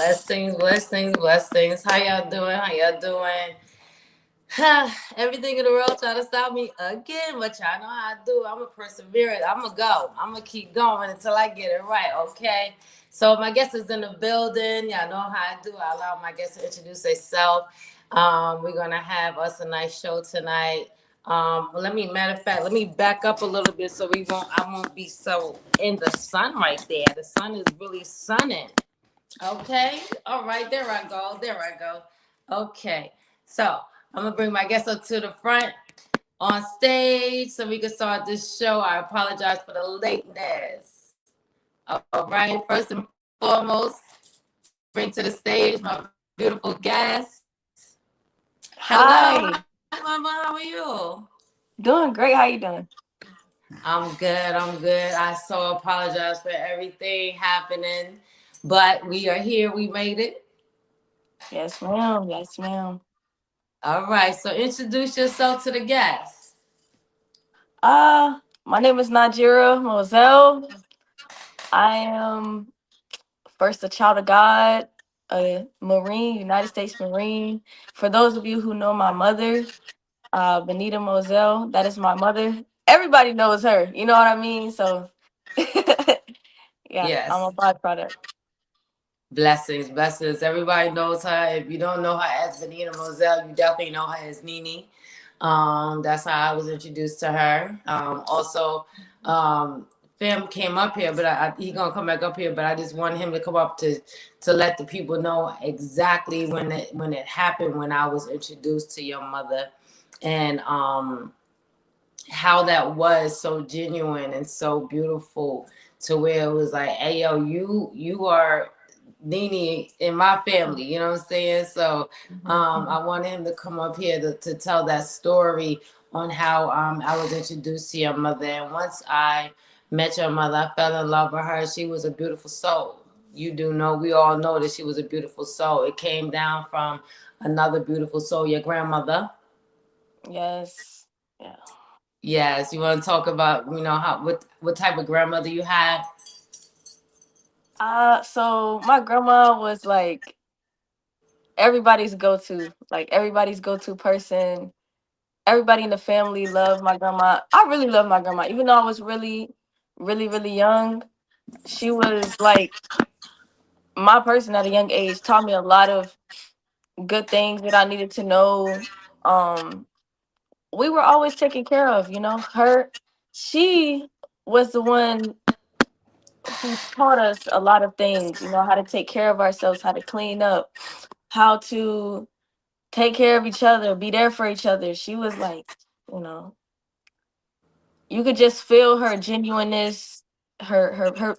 Blessings, blessings, blessings. How y'all doing? How y'all doing? Everything in the world trying to stop me again, but y'all know how I do. I'm a perseverance. I'm gonna go. I'm gonna keep going until I get it right. Okay. So my guest is in the building. Y'all know how I do. I allow my guests to introduce themselves. We're gonna have us a nice show tonight. Matter of fact, let me back up a little bit so I won't be so in the sun right there. The sun is really sunning. Okay. All right. There I go. There I go. Okay. So I'm gonna bring my guests up to the front on stage so we can start this show. I apologize for the lateness. All right. First and foremost, bring to the stage my beautiful guest. Hello. Hi, Hi, Mama. How are you? doing great. How you doing? I'm good. I'm good. I so apologize for everything happening, but we are here. We made it. Yes, ma'am. Yes, ma'am. All right. So introduce yourself to the guests. My name is Najira Moselle. I am first a child of God, a Marine, United States Marine. For those of you who know my mother, Benita Moselle, that is my mother. Everybody knows her. You know what I mean? So, yeah, I'm Yes. a byproduct. Blessings, blessings. Everybody knows her. If you don't know her as Benita Moselle, you definitely know her as Nene. That's how I was introduced to her. Also, Fim came up here, but he gonna come back up here. But I just wanted him to come up to let the people know exactly when it happened, when I was introduced to your mother, and how that was so genuine and so beautiful, to where it was like, hey yo, you are Nene in my family, you know what I'm saying? So I wanted him to come up here to tell that story on how I was introduced to your mother. And once I met your mother, I fell in love with her. She was a beautiful soul. You do know, we all know that she was a beautiful soul. It came down from another beautiful soul, your grandmother. Yes. Yeah. Yes, you want to talk about, how what type of grandmother you had? So my grandma was like everybody's go-to person. Everybody in the family loved my grandma. I really love my grandma. Even though I was really young, she was like my person at a young age, taught me a lot of good things that I needed to know. Um, we were always taken care of, she was the one who taught us a lot of things, how to take care of ourselves, how to clean up, how to take care of each other, be there for each other. She was like, you know, you could just feel her genuineness, her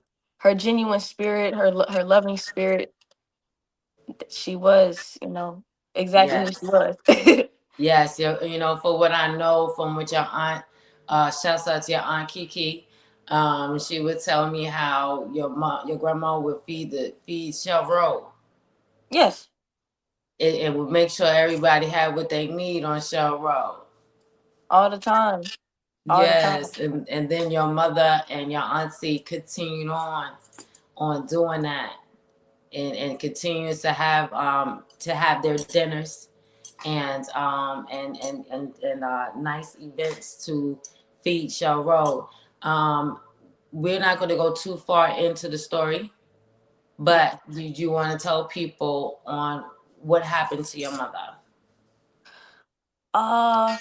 genuine spirit, her loving spirit. She was, exactly who she Yes. was. Yes, for what I know from what your aunt, shouts out to your aunt Kiki. She would tell me how your grandma would feed Shell Road. Yes, It would make sure everybody had what they need on Shell Road. all the time, all the time. Yes, and then your mother and your auntie continued on doing that, and continues to have their dinners and nice events to feed Shell Road. Um, we're not going to go too far into the story, Yeah. but did you want to tell people on what happened to your mother? Uh,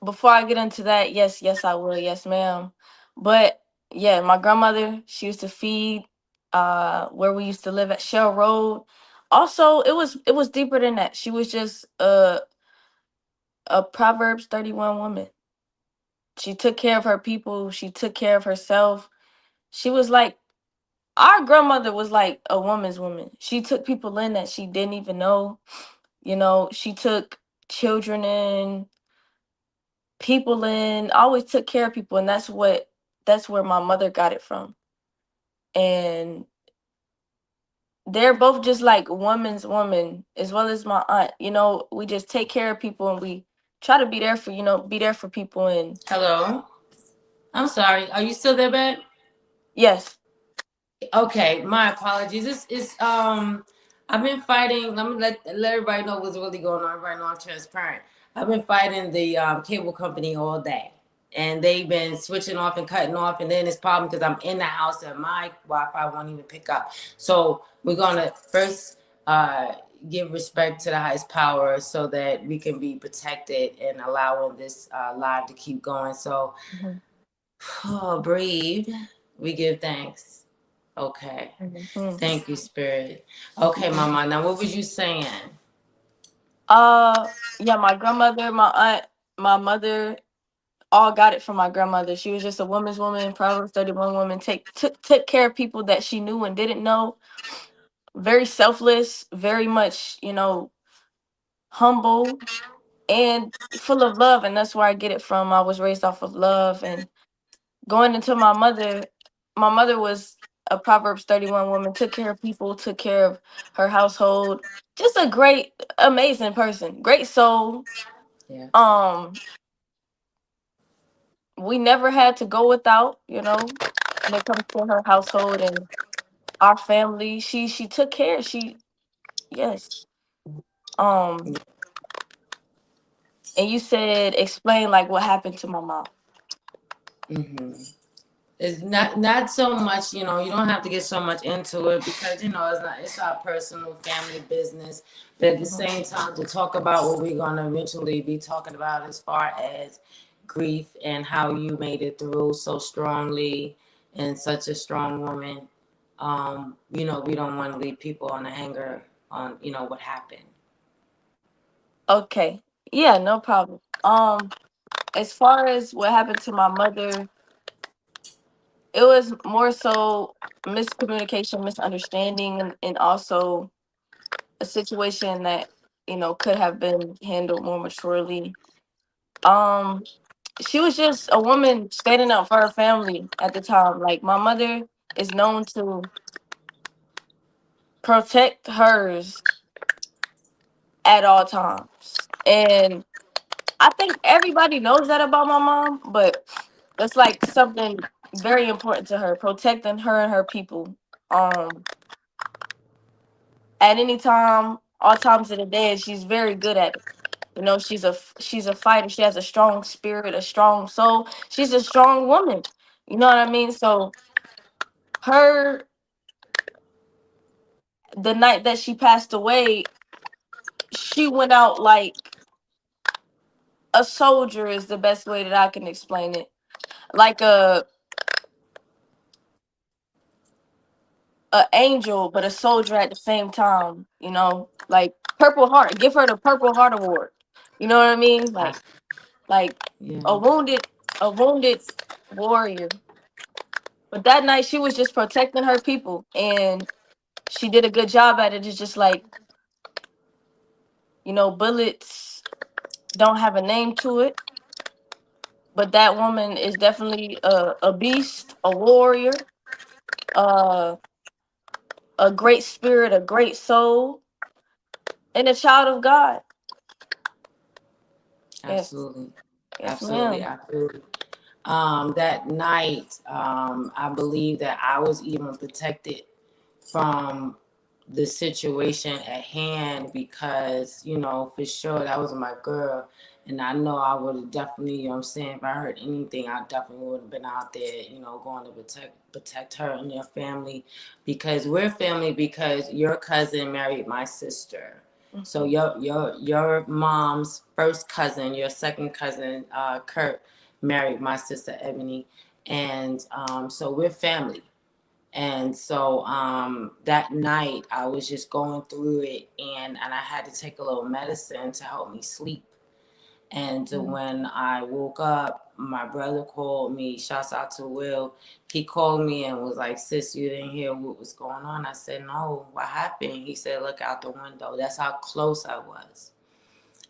Before I get into that, yes, I will. Yes, ma'am. But yeah, my grandmother, she used to feed where we used to live at Shell Road. Also, it was deeper than that. She was just a Proverbs 31 woman. She took care of her people, she took care of herself. She was like our grandmother was like a woman's woman. She took people in that she didn't even know. She took children in, people in, always took care of people, and that's where my mother got it from. And they're both just like woman's woman as well as my aunt. We just take care of people and we try to be there for people. And Hello, I'm sorry. Are you still there, babe? yes, Okay, my apologies. This is I've been fighting. Let me let everybody know what's really going on. Right now, I'm transparent. I've been fighting the cable company all day, and they've been switching off and cutting off. And then it's problem because I'm in the house and my Wi-Fi won't even pick up. So we're gonna first give respect to the highest power so that we can be protected and allowing this live to keep going. So, Mhm. oh, breathe. We give thanks. Okay. Mhm. Thank you, Spirit. Okay, Mama. Now, what was you saying? Yeah, my grandmother, my aunt, my mother, all got it from my grandmother. She was just a woman's woman, Proverbs 31 woman. Took care of people that she knew and didn't know. Very selfless, very much, humble and full of love. And that's where I get it from. I was raised off of love. And going into my mother was a Proverbs 31 woman, took care of people, took care of her household. Just a great, amazing person, great soul. Yeah. Um, we never had to go without, when it comes to her household and our family. She took care. Yes. Um, and you said explain like what happened to my mom. Mm-hmm. It's not so much, you don't have to get so much into it because it's our personal family business. But at the Mhm. same time, to talk about what we're gonna eventually be talking about as far as grief and how you made it through so strongly and such a strong woman. We don't want to leave people on a hanger on what happened. Okay. Yeah, no problem. As far as what happened to my mother, it was more so miscommunication, misunderstanding, and also a situation that could have been handled more maturely. Um, she was just a woman standing up for her family at the time. Like my mother is known to protect hers at all times, and I think everybody knows that about my mom, but it's like something very important to her, protecting her and her people. Um, at any time, all times of the day, she's very good at it. She's a fighter. She has a strong spirit, a strong soul. She's a strong woman. You know what I mean? So her the night that she passed away, she went out like a soldier is the best way that I can explain it. Like a angel, but a soldier at the same time. Like Purple Heart. Give her the Purple Heart Award. You know what I mean? I, Like yeah, a wounded warrior. But that night she was just protecting her people, and she did a good job at it. It's just like bullets don't have a name to it, but that woman is definitely a beast, a warrior, uh, a great spirit, a great soul, and a child of God. Yes, absolutely, yes, absolutely, ma'am. absolutely. That night, I believe that I was even protected from the situation at hand because, for sure that was my girl. And I know I would have definitely, I'm saying, if I heard anything, I definitely would have been out there, going to protect her and your family because we're family because your cousin married my sister. So Mhm. your mom's first cousin, your second cousin, Kurt, married my sister Ebony, and so we're family. And so that night I was just going through it and I had to take a little medicine to help me sleep. And Mhm. when I woke up, my brother called me. Shouts out to Will. He called me and was like, "Sis, you didn't hear what was going on?" I said, "No, what happened?" He said, "Look out the window." That's how close I was.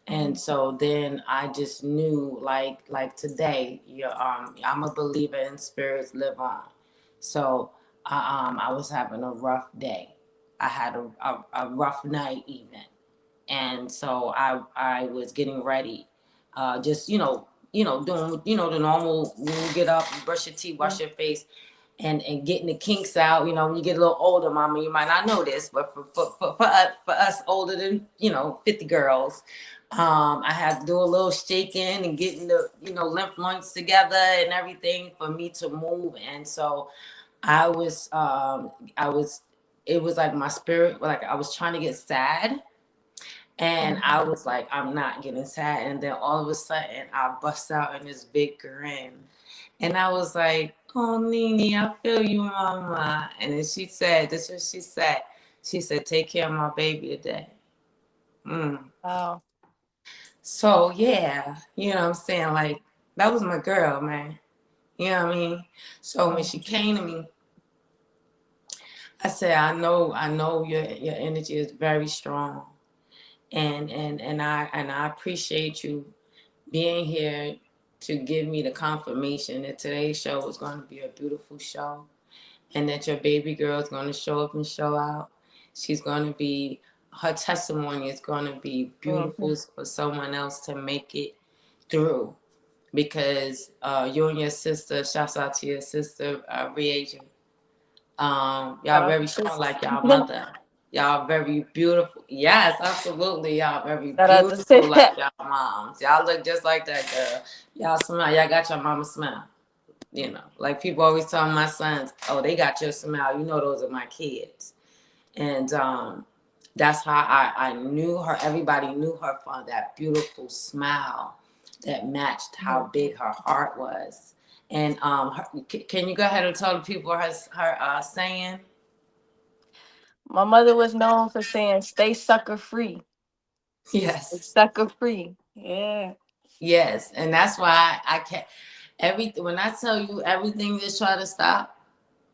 And Mhm. so then I just knew, like today, I'm a believer in spirits live on. So I was having a rough day. I had a rough night even, and so I was getting ready, just doing the normal when you get up, you brush your teeth, wash Mhm. your face, and getting the kinks out. You know, when you get a little older, mama, you might not know this, but for us older than 50 girls, I had to do a little shaking and getting the lymph nodes together and everything for me to move. And so I was it was like my spirit, like I was trying to get sad, and I was like, I'm not getting sad. And then all of a sudden, I bust out in this big grin. And I was like, oh, Nene, I feel you, mama. And then she said, this is what she said. She said, take care of my baby today. Mm. Wow. So, yeah, you know what I'm saying? Like, that was my girl, man. You know what I mean? So when she came to me, I said, I know your energy is very strong. And I appreciate you being here to give me the confirmation that today's show is going to be a beautiful show, and that your baby girl is going to show up and show out. She's going to be, her testimony is going to be beautiful for someone else to make it through, because you and your sister, shouts out to your sister, Reagent. Y'all very strong like y'all mother. Y'all very beautiful. Yes, absolutely. Y'all very Shout out to beautiful like Sid. y'all moms. Y'all look just like that girl. Y'all smile. Y'all got your mama smile. Like people always tell my sons, oh, they got your smile. You know those are my kids. And that's how I knew her. Everybody knew her for that beautiful smile that matched how big her heart was. And can you go ahead and tell the people her saying? My mother was known for saying, "Stay sucker free, stay Yes, sucker free." Yeah. yes, and that's why I can't. Everything when I tell you everything just try to stop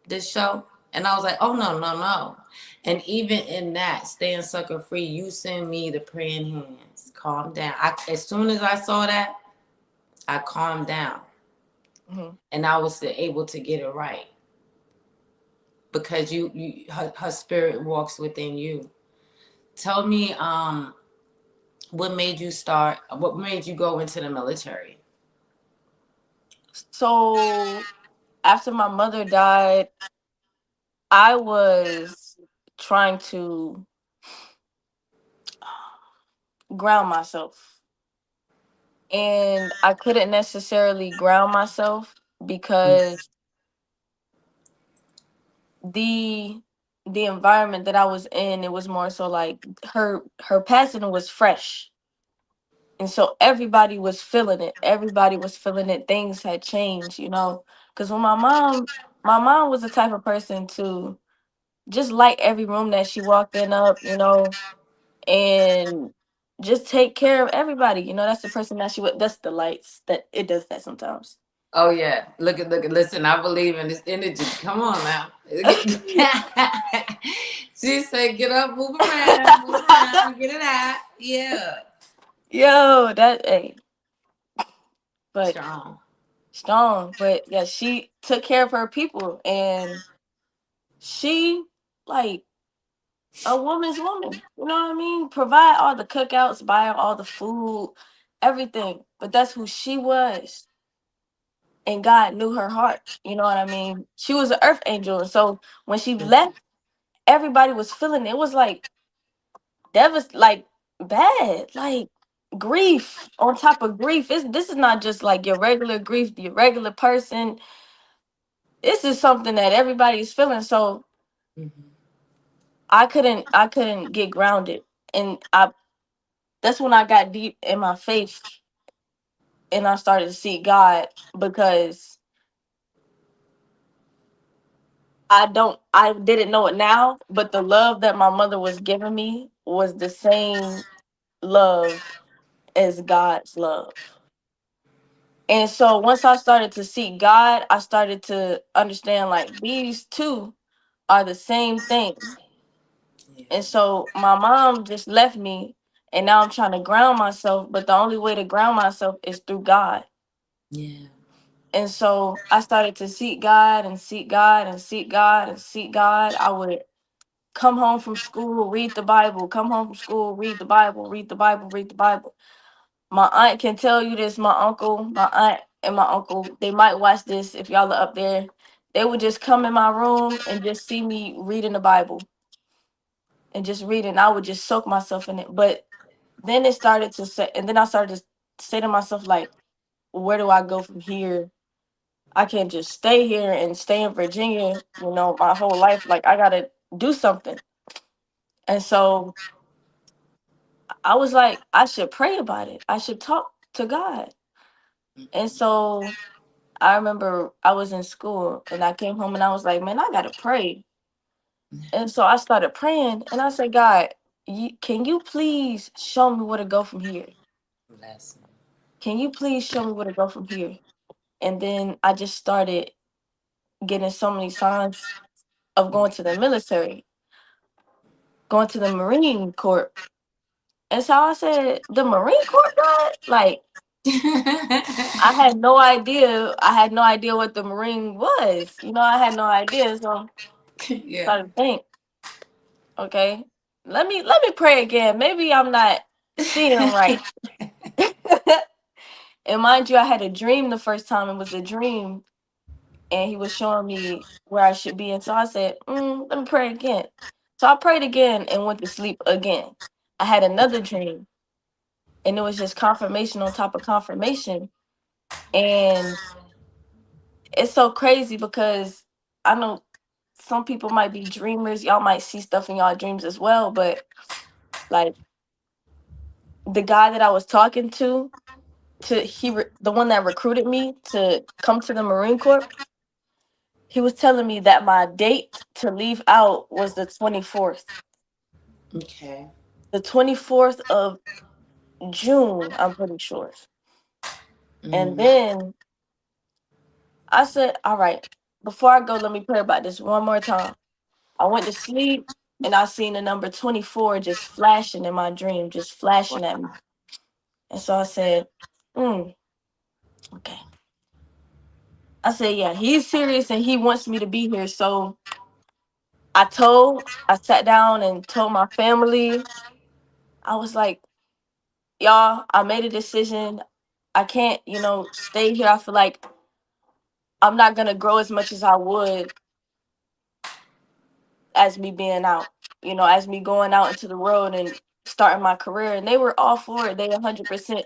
this show, and I was like, oh no, no, no. And even in that, staying sucker free, you send me the praying hands. Calm down. As soon as I saw that, I calmed down, and I was able to get it right, because her spirit walks within you. Tell me, what made you go into the military? So after my mother died, I was trying to ground myself. And I couldn't necessarily ground myself because the the environment that I was in, it was more so like her passing was fresh. And so everybody was feeling it. Everybody was feeling it. Things had changed, Because when my mom was the type of person to just light every room that she walked in up, and just take care of everybody. That's the person that she would. That's the lights that it does that sometimes. Oh yeah, look, listen. I believe in this energy. Come on now. She said, "Get up, move around, get it out." Yeah, Yo, that hey, but strong. strong. But yeah, she took care of her people, and she like a woman's woman. You know what I mean? Provide all the cookouts, buy all the food, everything. But that's who she was. And God knew her heart. You know what I mean? She was an earth angel. And so when she left, everybody was feeling it. It was like like bad. Like grief on top of grief. This is not just like your regular grief, your regular person. This is something that everybody's feeling. So Mhm. I couldn't get grounded. And that's when I got deep in my faith and I started to seek God, because I didn't know it now, but the love that my mother was giving me was the same love as God's love. And so once I started to seek God, I started to understand like these two are the same thing. Yeah, And so my mom just left me, and now I'm trying to ground myself, but the only way to ground myself is through God. yeah, And so I started to seek God and seek God and seek God and seek God. I would come home from school, read the Bible, come home from school, read the Bible, read the Bible, read the Bible. My aunt can tell you this, my aunt and my uncle, they might watch this if y'all are up there. They would just come in my room and just see me reading the Bible and just reading. I would just soak myself in it. But then it started to say, and then I started to say to myself, like, where do I go from here? I can't just stay here and stay in Virginia, my whole life. Like, I gotta do something. And so I was like, I should pray about it. I should talk to God. And so I remember I was in school and I came home and I was like, man, I gotta pray. And so I started praying and I said, God, can you please show me where to go from here? Bless him. Can you please show me where to go from here? And then I just started getting so many signs of going to the military, going to the Marine Corps. And so I said, the Marine Corps, God? Like, I had no idea. I had no idea what the Marine was. I had no idea. So I Yeah. started to think, okay, let me pray again. Maybe I'm not seeing right. And mind you, I had a dream the first time. It was a dream, and he was showing me where I should be. And so I said, let me pray again. So I prayed again and went to sleep again. I had another dream, and it was just confirmation on top of confirmation. And it's so crazy because I know some people might be dreamers. Y'all might see stuff in y'all dreams as well. But like the guy that I was talking to the one that recruited me to come to the Marine Corps, he was telling me that my date to leave out was the 24th. Okay. The 24th of June, I'm pretty sure. And Mm, then I said, all right, before I go, let me pray about this one more time. I went to sleep and I seen the number 24 just flashing in my dream, just flashing at me. And so I said, okay. I said, yeah, he's serious and he wants me to be here. So I sat down and told my family, I was like, y'all, I made a decision. I can't, stay here. I feel like I'm not going to grow as much as I would as me being out, as me going out into the world and starting my career. And they were all for it. They 100%,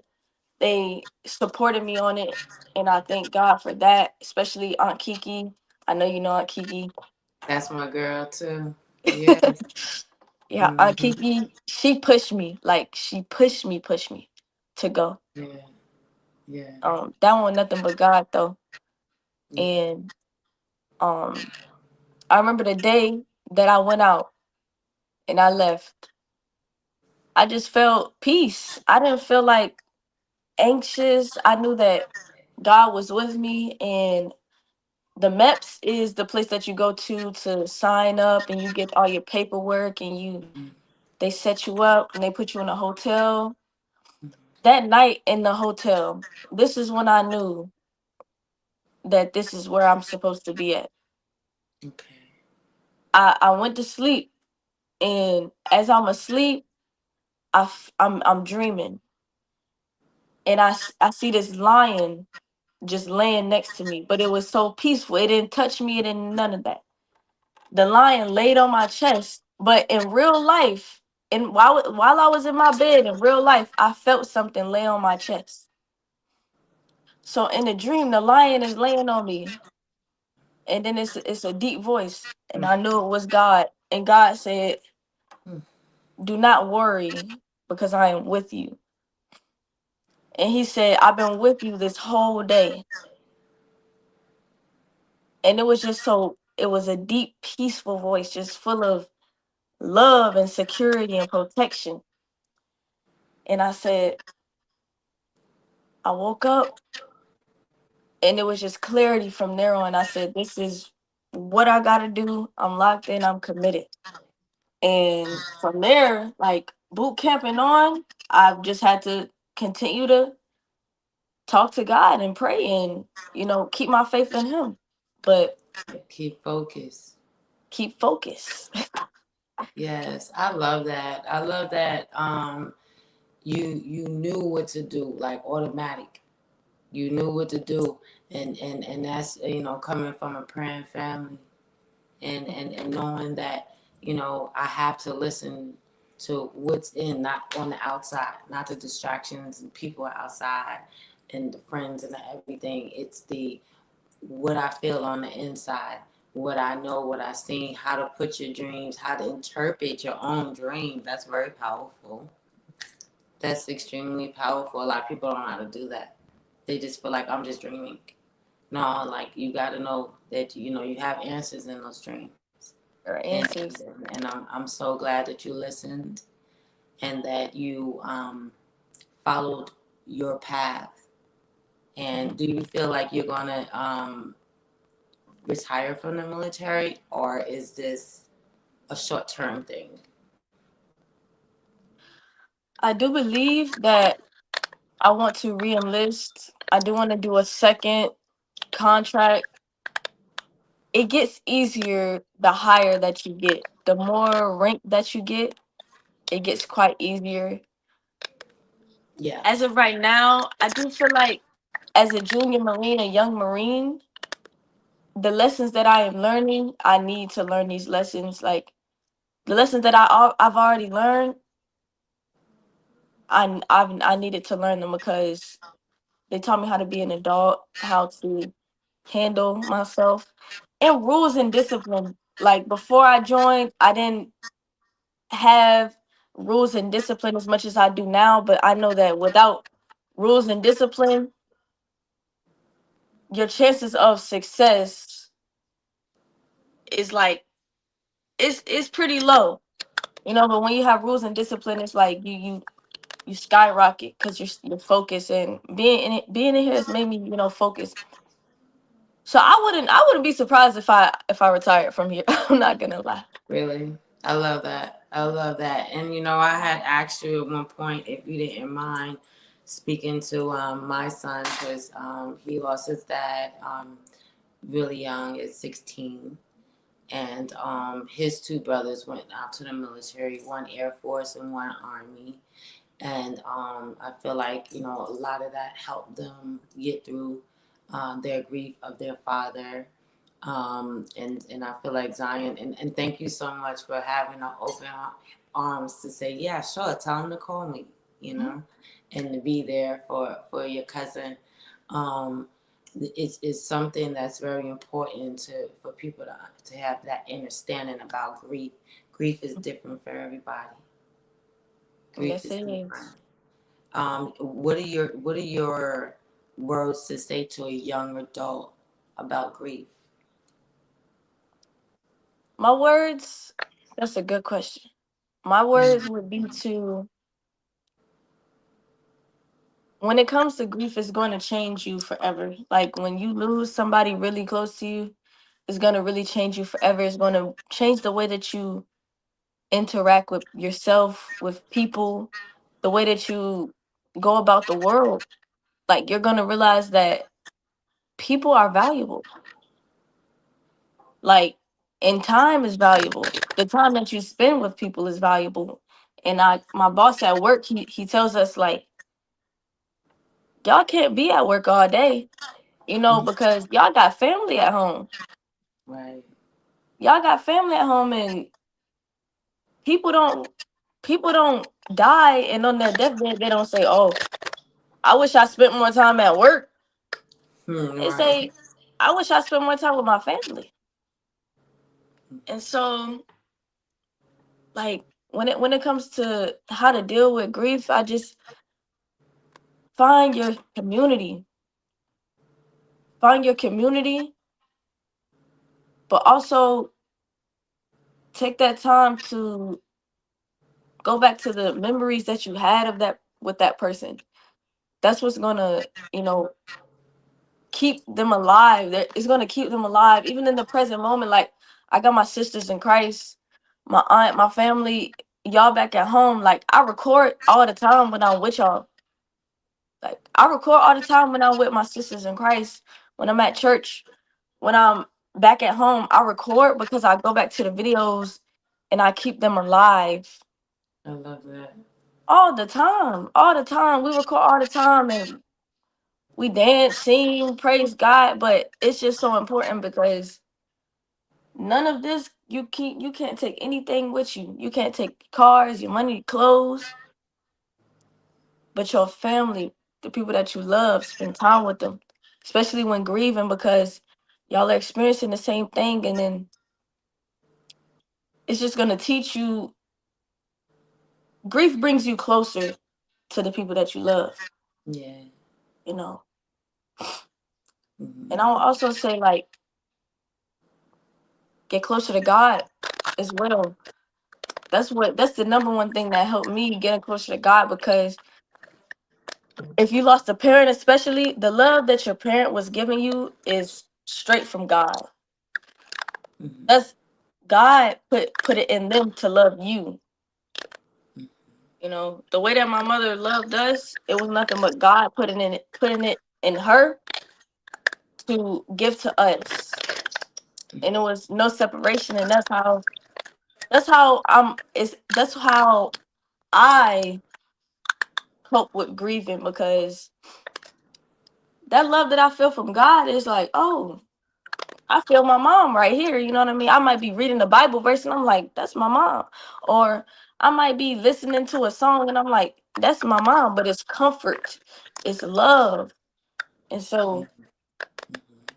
they supported me on it. And I thank God for that, especially Aunt Kiki. I know you know Aunt Kiki. that's my girl too. Yes. Yeah, Aunt Hmm. Kiki, she pushed me. Like she pushed me to go. Yeah. Yeah. That one nothing but God though. Yeah. And um I remember the day that I went out and I left. I just felt peace. I didn't feel like anxious. I knew that God was with me, and the MEPS is the place that you go to sign up and you get all your paperwork and Mm-hmm. they set you up and they put you in a hotel. That night in the hotel, this is when I knew that this is where I'm supposed to be at. Okay. I went to sleep, and as I'm asleep, I'm dreaming, and I see this lion just laying next to me, but it was so peaceful. It didn't touch me. It didn't none of that. The lion laid on my chest, but in real life, and while I was in my bed in real life, I felt something lay on my chest. So in the dream, the lion is laying on me, and then it's a deep voice, and I knew it was God. And God said, Mm. "Do not worry, because I am with you." And He said, "I've been with you this whole day." And it was just so. It was a deep, peaceful voice, just full of love and security and protection. And I said, I woke up and it was just clarity from there on. I said, this is what I got to do. I'm locked in, I'm committed. And from there, like boot camping on, I've just had to continue to talk to God and pray and, keep my faith in Him. But Keep focused. keep focus. Yes, I love that. I love that. You knew what to do, like automatic. You knew what to do, and that's, coming from a praying family, and knowing that, I have to listen to what's in, not on the outside, not the distractions and people outside and the friends and everything. It's the what I feel on the inside, what I know, what I seen, how to put your dreams, how to interpret your own dream. That's very powerful. That's extremely powerful. A lot of people don't know how to do that. They just feel like I'm just dreaming. No, like you got to know that you have answers in those dreams, Or and answers. I'm so glad that you listened and that you followed your path. And Mhm. do you feel like you're gonna retire from the military, or is this a short term thing? I do believe that I want to re-enlist. I do want to do a second contract. It gets easier the higher that you get. The more rank that you get, it gets quite easier. Yeah, As of right now, I do feel like as a junior Marine, a young Marine, the lessons that I am learning, I need to learn these lessons. Like the lessons that I've already learned, I needed to learn them because they taught me how to be an adult, how to handle myself, and rules and discipline. Like before I joined, I didn't have rules and discipline as much as I do now, but I know that without rules and discipline, your chances of success is like it's pretty low. But when you have rules and discipline, it's like you skyrocket because you're focused, and being in here has made me focus. So I wouldn't be surprised if I retired from here. I'm not gonna lie. really. I love that. I love that. And I had asked you at one point if you didn't mind speaking to my son, because he lost his dad really young at 16. And his two brothers went out to the military, one Air Force and one Army. And I feel like a lot of that helped them get through their grief of their father. And I feel like Zion, and thank you so much for having an open arms to say, yeah, sure, tell him to call me, you Mhm. know, and to be there for your cousin. Um, it's something that's very important for people to have that understanding about grief. Grief is different for everybody. Grief Yes, is it different. is. What are your words to say to a young adult about grief? My words. That's a good question. My words would be to when it comes to grief, it's going to change you forever. Like when you lose somebody really close to you, it's going to really change you forever. It's going to change the way that you interact with yourself, with people, the way that you go about the world. Like you're going to realize that people are valuable. Like, and time is valuable. The time that you spend with people is valuable. And my boss at work, he tells us like, y'all can't be at work all day, because y'all got family at home. Right. Y'all got family at home, and people don't people don't die, and on their deathbed they don't say, "Oh, I wish I spent more time at work." They Right. say, "I wish I spent more time with my family." And so, like when it comes to how to deal with grief, I just find your community, find your community, but also take that time to go back to the memories that you had of that with that person. That's what's gonna, you know, keep them alive. That it's gonna keep them alive, even in the present moment. Like I got my sisters in Christ, my aunt, my family, y'all back at home. Like I record all the time when I'm with y'all. Like I record all the time when I'm with my sisters in Christ, when I'm at church, when I'm back at home. I record because I go back to the videos and I keep them alive I love that. all the time. All the time. We record all the time, and we dance, sing, praise God, but it's just so important because none of this you can't take anything with you. You can't take cars, your money, clothes, but your family, the people that you love, spend time with them, especially when grieving because y'all are experiencing the same thing, and then it's just gonna teach you. Grief brings you closer to the people that you love, Yeah. you know. Hmm. And I'll also say like get closer to God as well. That's the number one thing that helped me getting closer to God, because if you lost a parent, especially the love that your parent was giving you is straight from God. Hmm. That's God put it in them to love you. You know, the way that my mother loved us, it was nothing but God putting it in her to give to us. And it was no separation, and that's how that's how I cope with grieving, because that love that I feel from God is like, oh, I feel my mom right here. You know what I mean? I might be reading the Bible verse and I'm like, that's my mom. Or I might be listening to a song and I'm like, that's my mom, but it's comfort, it's love. And so,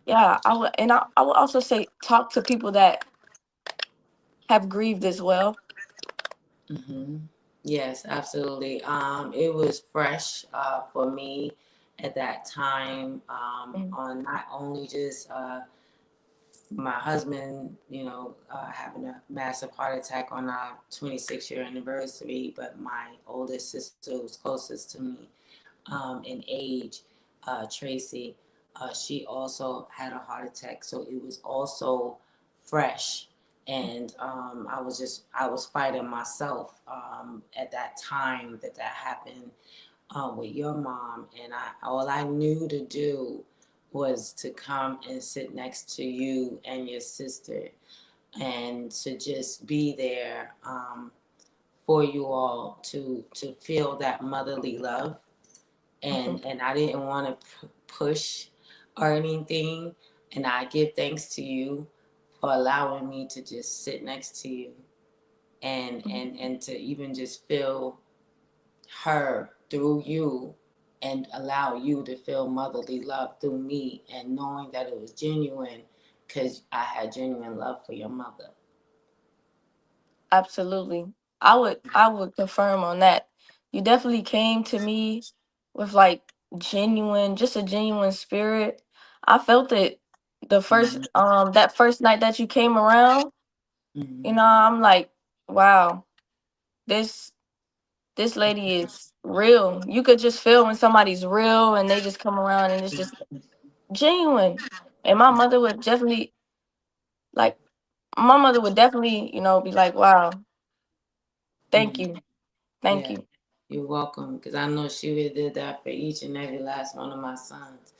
yeah, I would also say talk to people that have grieved as well. Hmm. Yes, absolutely. It was fresh for me at that time, Mhm, on not only just my husband, having a massive heart attack on our 26-year anniversary, but my oldest sister was closest to me in age, Tracy, she also had a heart attack. So it was also fresh. And I was fighting myself at that time that happened with your mom. And all I knew to do was to come and sit next to you and your sister and to just be there for you all to feel that motherly love. mhm. And I didn't want to push or anything. And I give thanks to you for allowing me to just sit next to you and to even just feel her through you and allow you to feel motherly love through me and knowing that it was genuine because I had genuine love for your mother. Absolutely. I would confirm on that. You definitely came to me with like just a genuine spirit. I felt it the first Mm-hmm. that first night that you came around. You Mm-hmm. know, I'm like, wow, this this lady is real. You could just feel when somebody's real and they just come around and it's just genuine. And like my mother would definitely, be like, wow, thank Mm-hmm. you. Thank Yeah, you. you're welcome. Because I know she would have did that for each and every last one of my sons.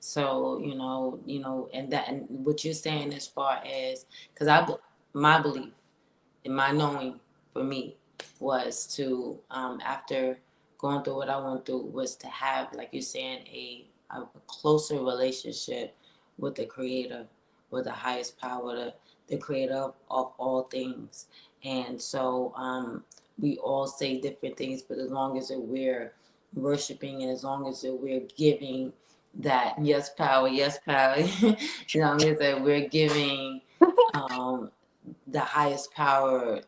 So and what you're saying as far as because my belief and my knowing for me was to after going through what I went through was to have like you're saying a closer relationship with the Creator, with the highest power, the Creator of all things, and so we all say different things, but as long as that we're worshiping and as long as that we're giving that yes power, as long as that we're giving um, the highest power,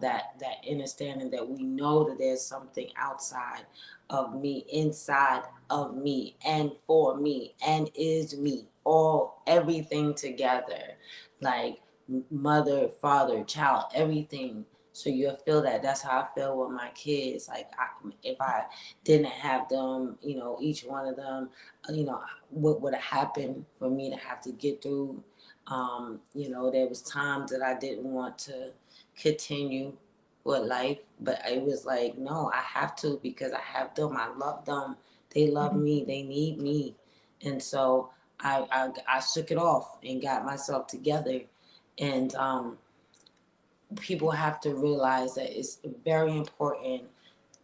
that understanding that we know that there's something outside of me, inside of me, and for me, and is me, all everything together, like mother, father, child, everything. So you'll feel that. That's how I feel with my kids. Like if I didn't have them, each one of them, what would have happened for me to have to get through. There was times that I didn't want to continue with life, but it was like, no, I have to because I have them. I love them. They love Mhm. me. They need me, and so I shook it off and got myself together. And people have to realize that it's very important.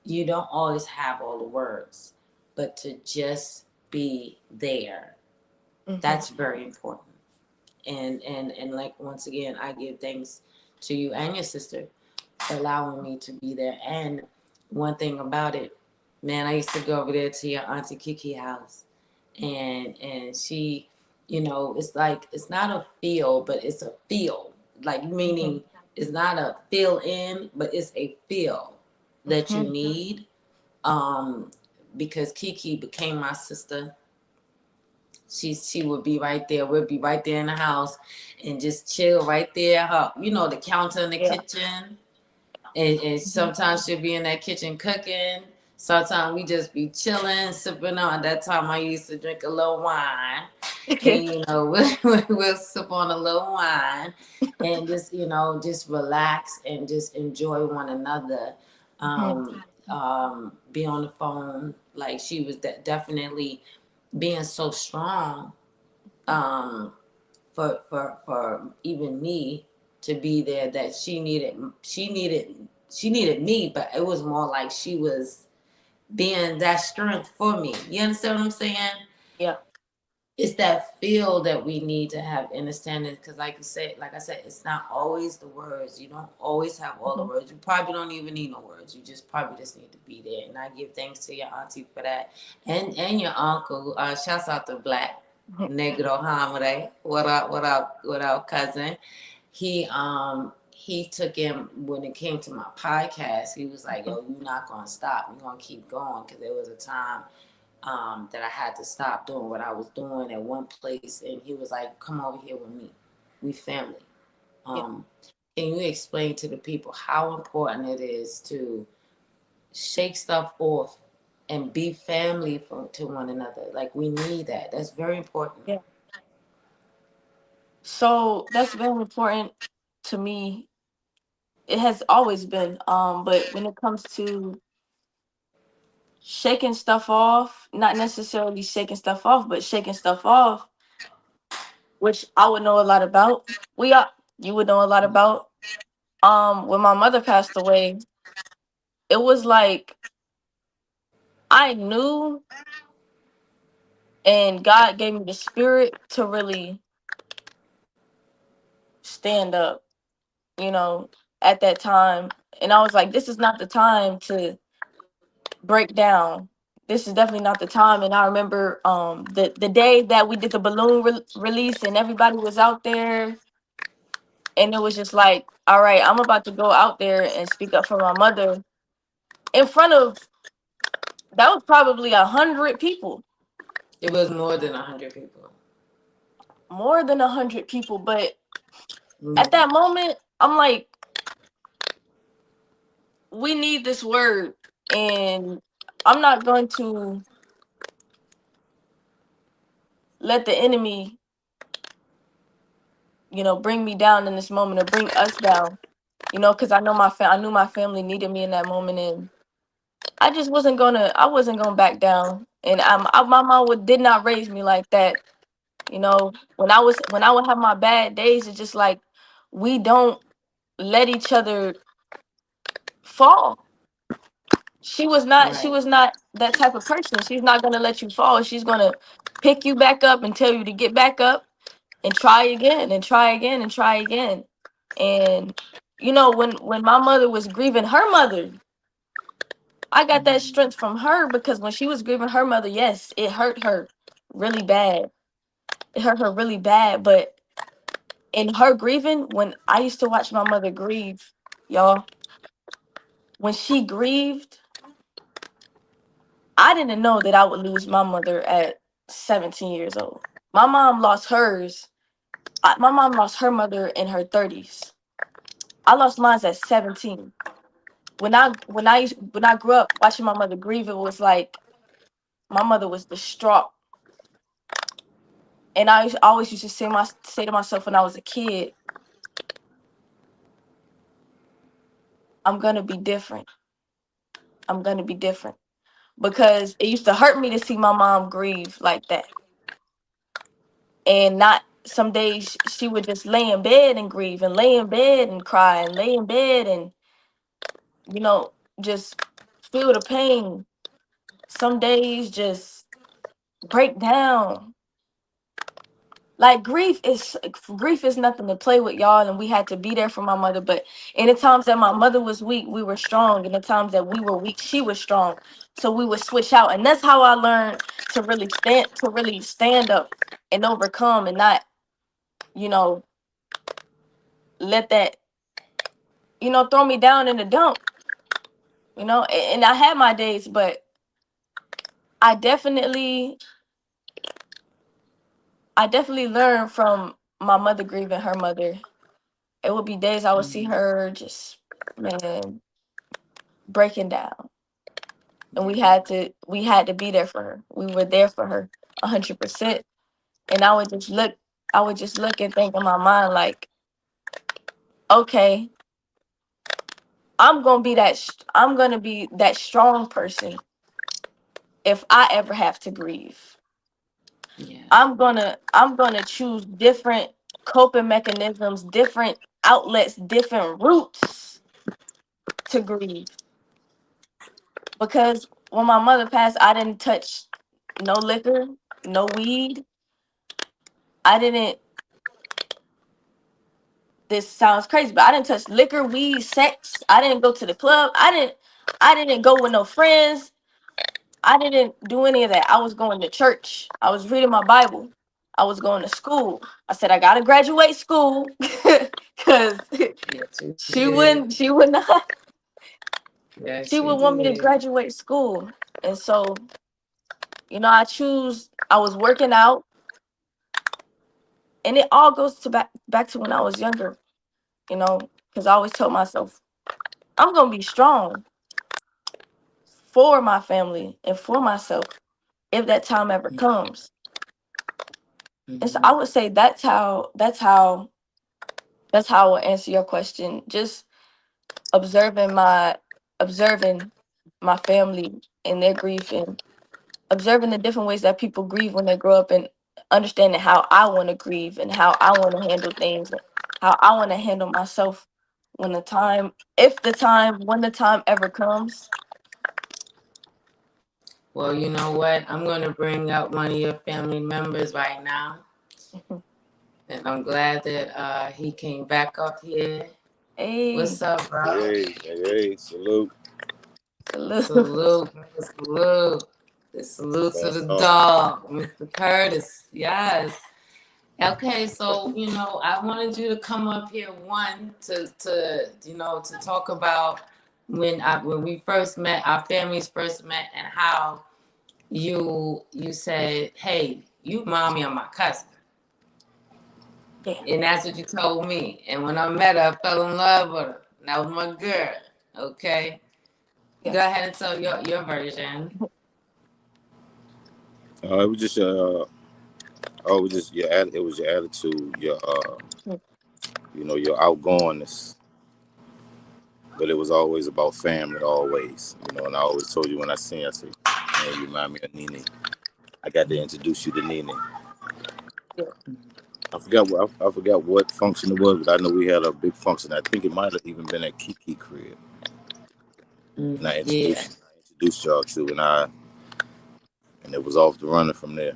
You don't always have all the words, but to just be there. Mm-hmm. That's very important. And like, once again, I give thanks to you and your sister for allowing me to be there. And one thing about it, man, I used to go over there to your auntie Kiki house, and she, it's like, it's not a feel, but it's a feel. Like, Mm-hmm. meaning it's not a fill in, but it's a feel that you Mm-hmm. need. Um, because Kiki became my sister. She would be right there. We'd be right there in the house and just chill right there. The counter in the Yeah. kitchen. And Mm-hmm. sometimes she'll be in that kitchen cooking. Sometimes we just be chilling, sipping on. At that time, I used to drink a little wine. And, we'll sip on a little wine and just relax and just enjoy one another. Mm-hmm. Be on the phone. Like, she was definitely being so strong, um, for even me to be there, that she needed me, but it was more like she was being that strength for me. You understand what I'm saying? Yeah. It's that feel that we need to have understanding, because like I said, it's not always the words. You don't always have all the Mm-hmm. words. You probably don't even need no words. You just probably just need to be there. And I give thanks to your auntie for that, and your uncle. Shouts out to Black Negro Hamre. What up, cousin? He took him when it came to my podcast. He was like, "Yo, you're not gonna stop. You're gonna keep going." Because there was a time, that I had to stop doing what I was doing at one place, and he was like, "Come over here with me. We family." Yeah. Um, can you explain to the people how important it is to shake stuff off and be family to one another? Like, we need that. That's very important. Yeah. So that's very important to me. It has always been. But when it comes to shaking stuff off, not necessarily shaking stuff off, but shaking stuff off, which I would know a lot about. You would know a lot about. When my mother passed away, it was like I knew, and God gave me the spirit to really stand up, you know, at that time. And I was like, this is not the time to break down. This is definitely not the time. And I remember the day that we did the balloon release and everybody was out there, and it was just like, all right, I'm about to go out there and speak up for my mother in front of, that was probably 100 people, It was more than 100 people. more than 100 people. But at Mm. that moment, I'm like, we need this word, and I'm not going to let the enemy, bring me down in this moment or bring us down, because I knew my family needed me in that moment, and I wasn't gonna back down. And my mom did not raise me like that. When I would have my bad days, it's just like we don't let each other fall. She Right. was not that type of person. She's not gonna let you fall. She's gonna pick you back up and tell you to get back up and try again and try again and try again. And when my mother was grieving her mother, I got that strength from her, because when she was grieving her mother, yes, it hurt her really bad. It hurt her really bad. But in her grieving, when I used to watch my mother grieve, y'all, when she grieved, I didn't know that I would lose my mother at 17 years old. My mom lost hers. My mom lost her mother in her 30s. I lost mine at 17. When I grew up watching my mother grieve, it was like my mother was distraught. And always used to say to myself when I was a kid, I'm gonna be different. I'm gonna be different. Because it used to hurt me to see my mom grieve like that. And not some days she would just lay in bed and grieve, and lay in bed and cry, and lay in bed and, you know, just feel the pain. Some days just break down. Like grief is nothing to play with, y'all, and we had to be there for my mother. But in the times that my mother was weak, we were strong. In the times that we were weak, she was strong. So we would switch out, and that's how I learned to really stand up and overcome, and not, you know, let that, throw me down in the dump. And I had my days, but I definitely I definitely learned from my mother grieving her mother. It would be days I would see Mhm. her just, man, breaking down, and Yeah. we had to be there for her. We were there for her 100%. And I would just look and think in my mind like, okay, I'm gonna be that strong person if I ever have to grieve. Yeah. I'm gonna choose different coping mechanisms, different outlets, different routes to grieve. Because when my mother passed, I didn't touch no liquor, no weed. I didn't This sounds crazy, but I didn't touch liquor, weed, sex. I didn't go to the club. I didn't go with no friends. I didn't do any of that. I was going to church. I was reading my Bible. I was going to school. I said I gotta graduate school because Yes, you she did. wouldn't she would not Yes, she you would want me to did. graduate school. And so, I was working out, and it all goes to back to when I was younger, because I always told myself I'm gonna be strong for my family and for myself if that time ever comes. And so I Mhm. would say that's how I will answer your question. Just observing my observing my family and their grief, and observing the different ways that people grieve when they grow up, and understanding how I want to grieve and how I want to handle things, and how I want to handle myself when the time if the time when the time ever comes. Well, you know what? I'm going to bring up one of your family members right now. And I'm glad that he came back up here. Hey, What's up, bro? Hey, hey, hey, salute. salute. Salute, salute. The salute to That's the all. dog, Mr. Curtis. Yes. Okay, so I wanted you to come up here one to talk about when we first met, our families first met, and how you said, "Hey, you remind me of my cousin," Yeah. and that's what you told me. And when I met her, I fell in love with her. And that was my girl. Okay, go Yes. ahead and tell your version. It was just it was just it was your attitude, your outgoingness. But it was always about family, always. And I always told you when I seen you, I said, "Man, you remind me of Nene. I got to introduce you to Nene." Yeah. I forgot what function it was, but I know we had a big function. I think it might have even been at Kiki crib, and I Yeah. introduced y'all to, and it was off the running from there.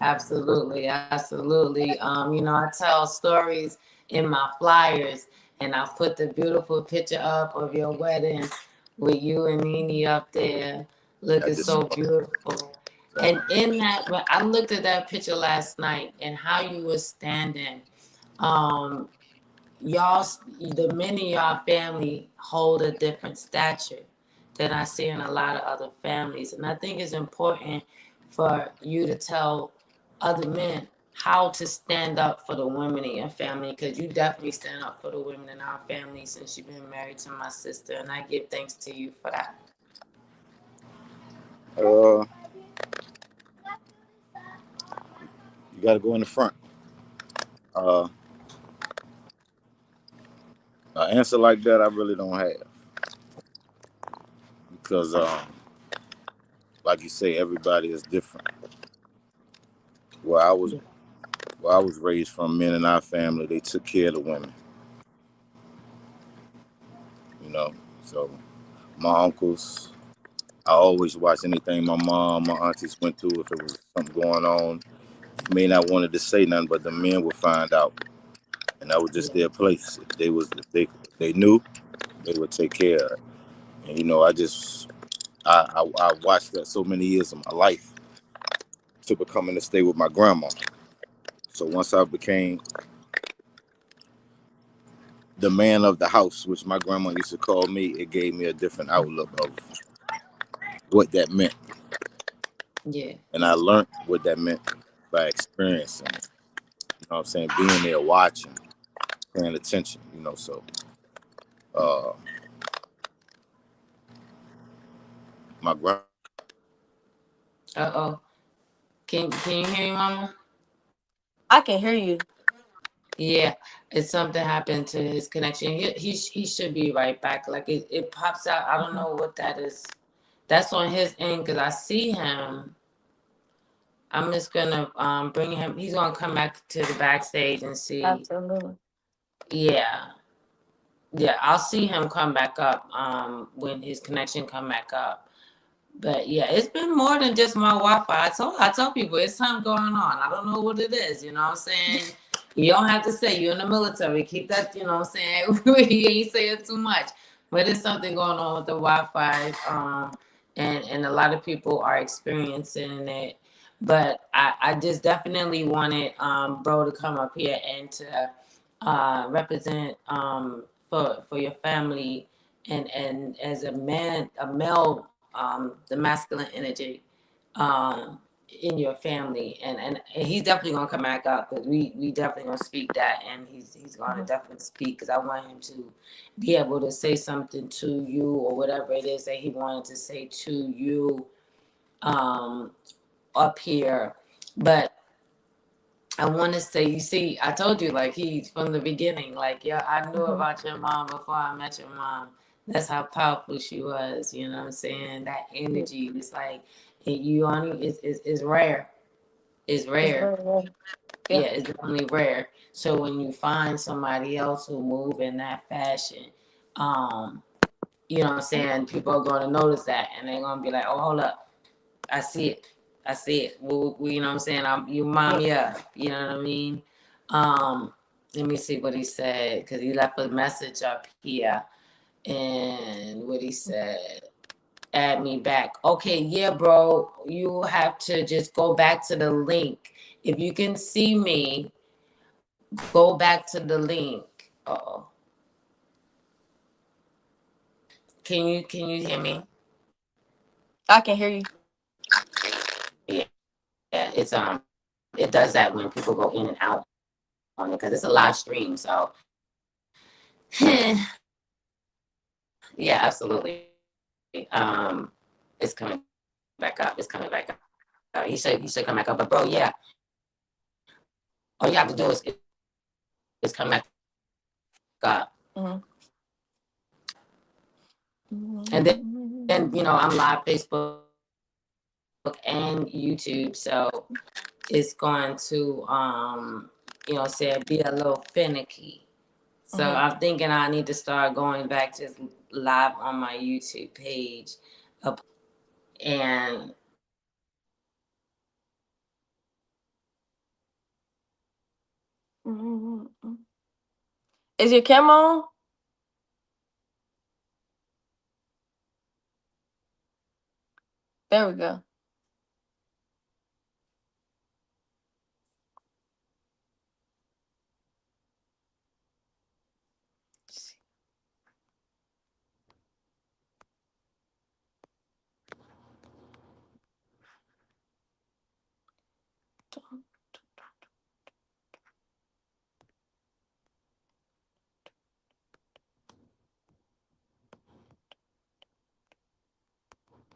Absolutely, absolutely. I tell stories in my flyers, and I put the beautiful picture up of your wedding with you and Nene up there, I looking just so saw beautiful. that. And in that, when I looked at that picture last night and how you were standing, um, y'all, the men in y'all family hold a different stature than I see in a lot of other families. And I think it's important for you to tell other men how to stand up for the women in your family, because you definitely stand up for the women in our family since you've been married to my sister. And I give thanks to you for that. Uh, you got to go in the front. Uh, an answer like that, I really don't have because, like you say, everybody is different. Where I was, where I was raised from, men in our family, they took care of the women. You know, so my uncles, I always watch anything my mom, my aunties went through. If it was something going on, you may not wanted to say nothing, but the men would find out, and that was just Yeah. their place. If they knew, they would take care of it. And I watched that so many years of my life to becoming to stay with my grandma. So once I became the man of the house, which my grandma used to call me, it gave me a different outlook of what that meant. Yeah. And I learned what that meant by experiencing it. You know what I'm saying? Being there, watching, paying attention, so uh my grandma. Uh-oh. Can you hear me, Mama? I can hear you. Yeah, it's something happened to his connection. He should be right back. Like it pops out. I don't know what that is. That's on his end because I see him. I'm just gonna bring him. He's gonna come back to the backstage and see. Absolutely. Yeah, yeah. I'll see him come back up when his connection come back up. But yeah, it's been more than just my Wi-Fi. I tell people it's something going on. I don't know what it is. You know what I'm saying? You don't have to say you're in the military. Keep that. You know what I'm saying? You ain't saying too much, but it's something going on with the Wi-Fi. And a lot of people are experiencing it. But I just definitely wanted bro to come up here and to represent for your family and as a man, a male, the masculine energy in your family, and he's definitely gonna come back up because we definitely gonna speak that, and he's gonna definitely speak because I want him to be able to say something to you or whatever it is that he wanted to say to you up here, but. I want to say, you see, I told you, like, he's from the beginning. Like, yeah, I knew about your mom before I met your mom. That's how powerful she was. You know what I'm saying? That energy is like, you only, it's rare. It's It's rare. very rare. Yeah, Yeah. it's definitely rare. So when you find somebody else who move in that fashion, um, you know what I'm saying? People are going to notice that and they're going to be like, oh, hold up. I see it. I see it. You know what I'm saying? You mind me up. You know what I mean? Let me see what he said because he left a message up here, and what he said. Add me back. Okay, yeah, bro. You have to just go back to the link. If you can see me, go back to the link. Oh, can you hear me? I can hear you. Yeah, it does that when people go in and out on it because it's a live stream. So yeah, absolutely. It's coming back up. It's coming back up. He should come back up. But bro, yeah, all you have to do is come back up. And then I'm live Facebook and YouTube, so it's going to say be a little finicky. So I'm thinking I need to start going back to live on my YouTube page, and Is your camera on? There we go.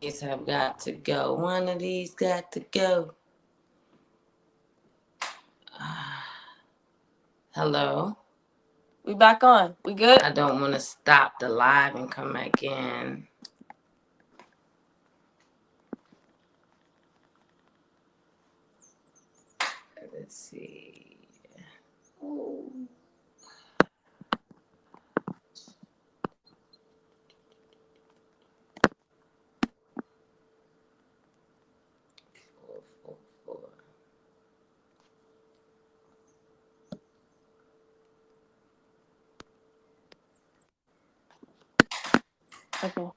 these have got to go. One of these got to go. Hello. We back on. We good? I don't want to stop the live and come back in. Let's see. Oh. Okay.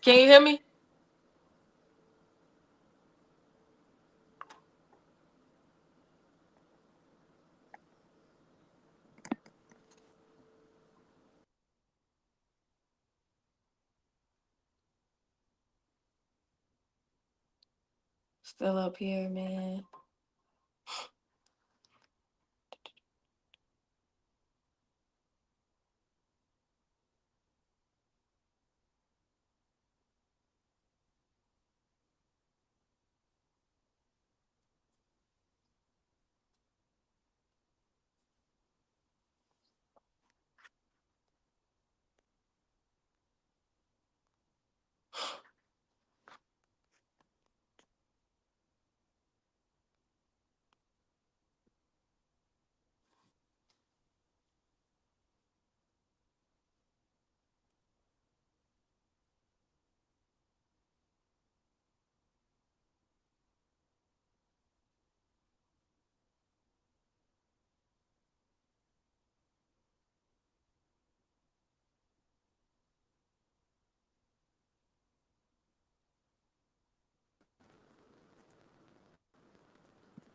Can you hear me? Still up here, man.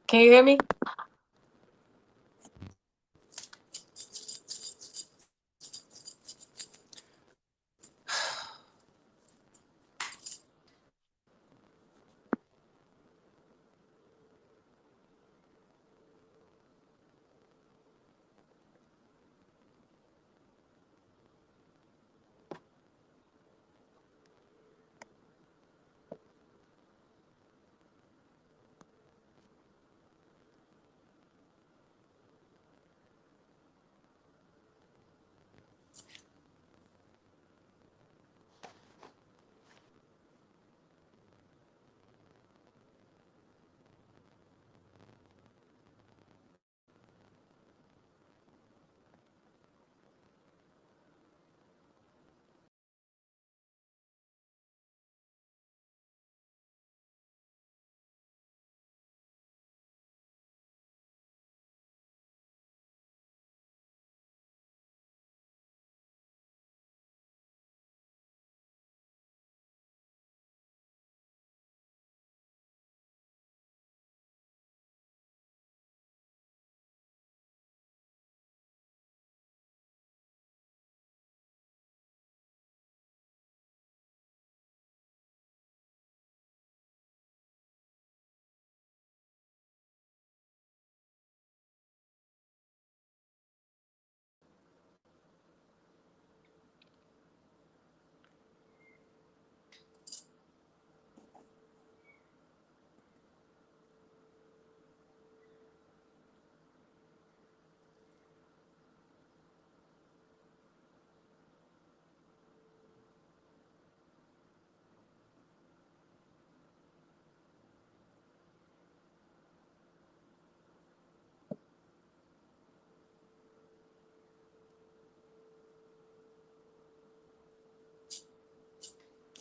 Can you hear me?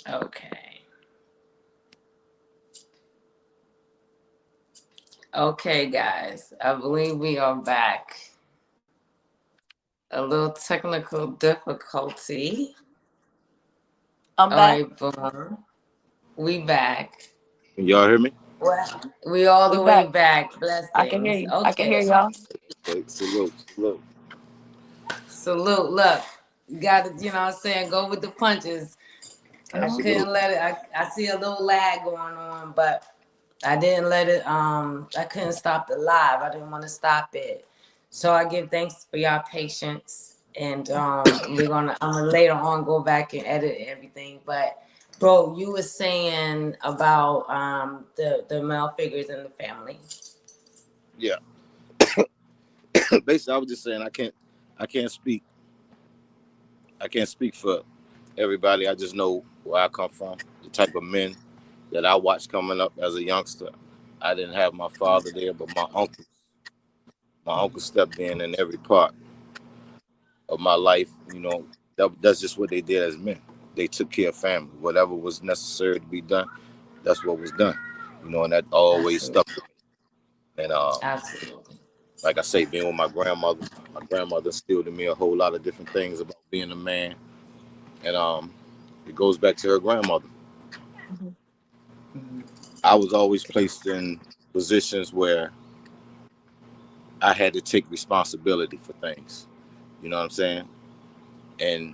Okay. Okay, guys. I believe we are back. A little technical difficulty. I'm All back. right, boom. We back. Can y'all hear me? Well, we all We the way back. back. I can hear Blessings. you. I can hear Okay. y'all. Okay, salute, salute. Salute. Look, you got to, you know what I'm saying, go with the punches. I Absolutely. couldn't let it, I see a little lag going on, but I didn't let it, I couldn't stop the live. I didn't want to stop it. So I give thanks for y'all patience. And I'm gonna later on go back and edit everything. But bro, you were saying about the male figures in the family. Yeah. Basically, I was just saying I can't speak. I can't speak for everybody. I just know where I come from, the type of men that I watched coming up as a youngster. I didn't have my father there, but my uncle. My uncle stepped in every part of my life. That's just what they did as men. They took care of family. Whatever was necessary to be done, that's what was done. And that always Absolutely. stuck with me. And Absolutely. like I say, being with my grandmother instilled in me a whole lot of different things about being a man, and it goes back to her grandmother. Mhm. Mhm. I was always placed in positions where I had to take responsibility for things. You know what I'm saying? And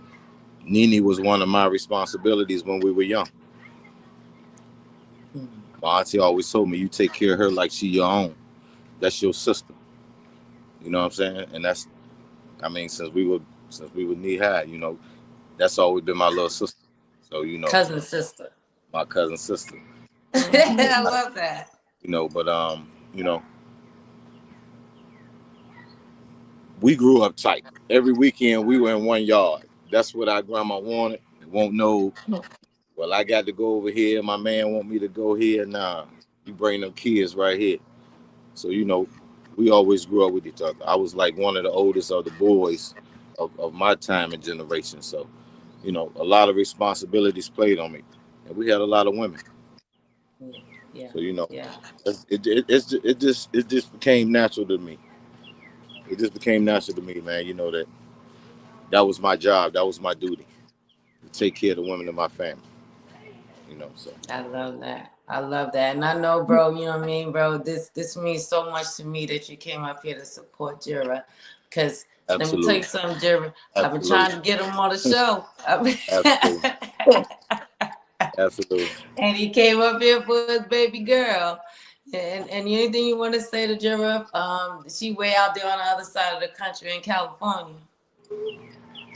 Nene was one of my responsibilities when we were young. Mhm. My auntie always told me, "You take care of her like she your own. That's your sister." You know what I'm saying? And that's, I mean, since we were knee high, that's always been my little sister. So Cousin sister. my cousin sister. So Mhm. I I, love that. but we grew up tight. Every weekend we were in one yard. That's what our grandma wanted. It won't know. Well, I got to go over here. My man want me to go here. Nah, you bring them kids right here. So we always grew up with each other. I was like one of the oldest of the boys of my time and generation. So a lot of responsibilities played on me, and we had a lot of women. Yeah, yeah, So yeah. it just became natural to me. It just became natural to me, man. That was my job. That was my duty to take care of the women in my family. So I love that. I love that. And I know, bro, you know what I mean, bro, this means so much to me that you came up here to support Jira. Cause let me tell you absolutely, something, Jira. I've been trying absolutely, to get him on the show. absolutely, absolutely. And he came up here for his baby girl. And anything you want to say to Jira? She way out there on the other side of the country in California.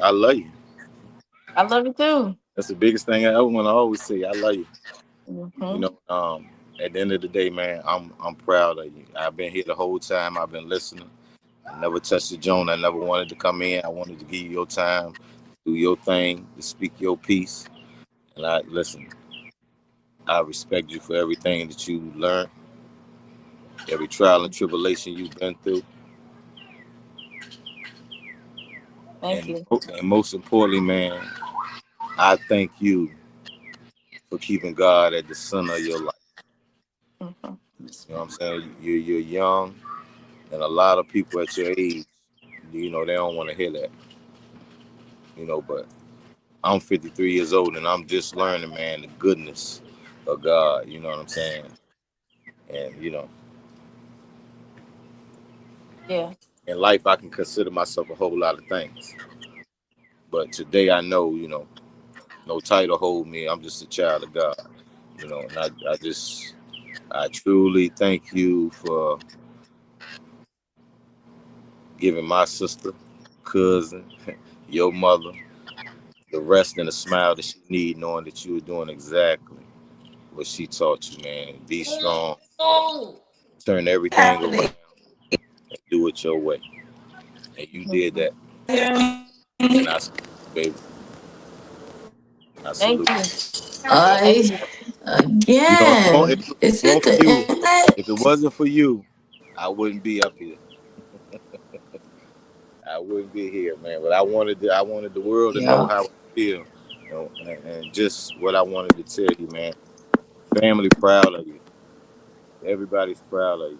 I love you. I love you too. That's the biggest thing I ever want to always say. I love you. You Hmm. know, at the end of the day, man, I'm proud of you. I've been here the whole time. I've been listening. I never touched the joint. I never wanted to come in. I wanted to give you your time, do your thing, to speak your piece. And I listen. I respect you for everything that you learned, every trial and tribulation you've been through, Thank and you. and most importantly, man, I thank you for keeping God at the center of your life. Hmm. You know what I'm saying? You're young, and a lot of people at your age, they don't want to hear that. But I'm 53 years old, and I'm just learning, man, the goodness of God. You know what I'm saying? And Yeah. in life, I can consider myself a whole lot of things. But today, I know, no title hold me. I'm just a child of God. And I truly thank you for giving my sister, cousin, your mother, the rest and the smile that she need, knowing that you were doing exactly what she taught you, man. Be strong, Oh, turn everything happening. around, and do it your way. And you did Mhm. that. And I salute you, baby. I Thank salute you. you. Thank I you. again. If it Is it weren't for the you, internet? if it wasn't for you, I wouldn't be up here. I wouldn't be here, man. But I wanted the world to know Yeah, how I feel, and just what I wanted to tell you, man. Family proud of you. Everybody's proud of you.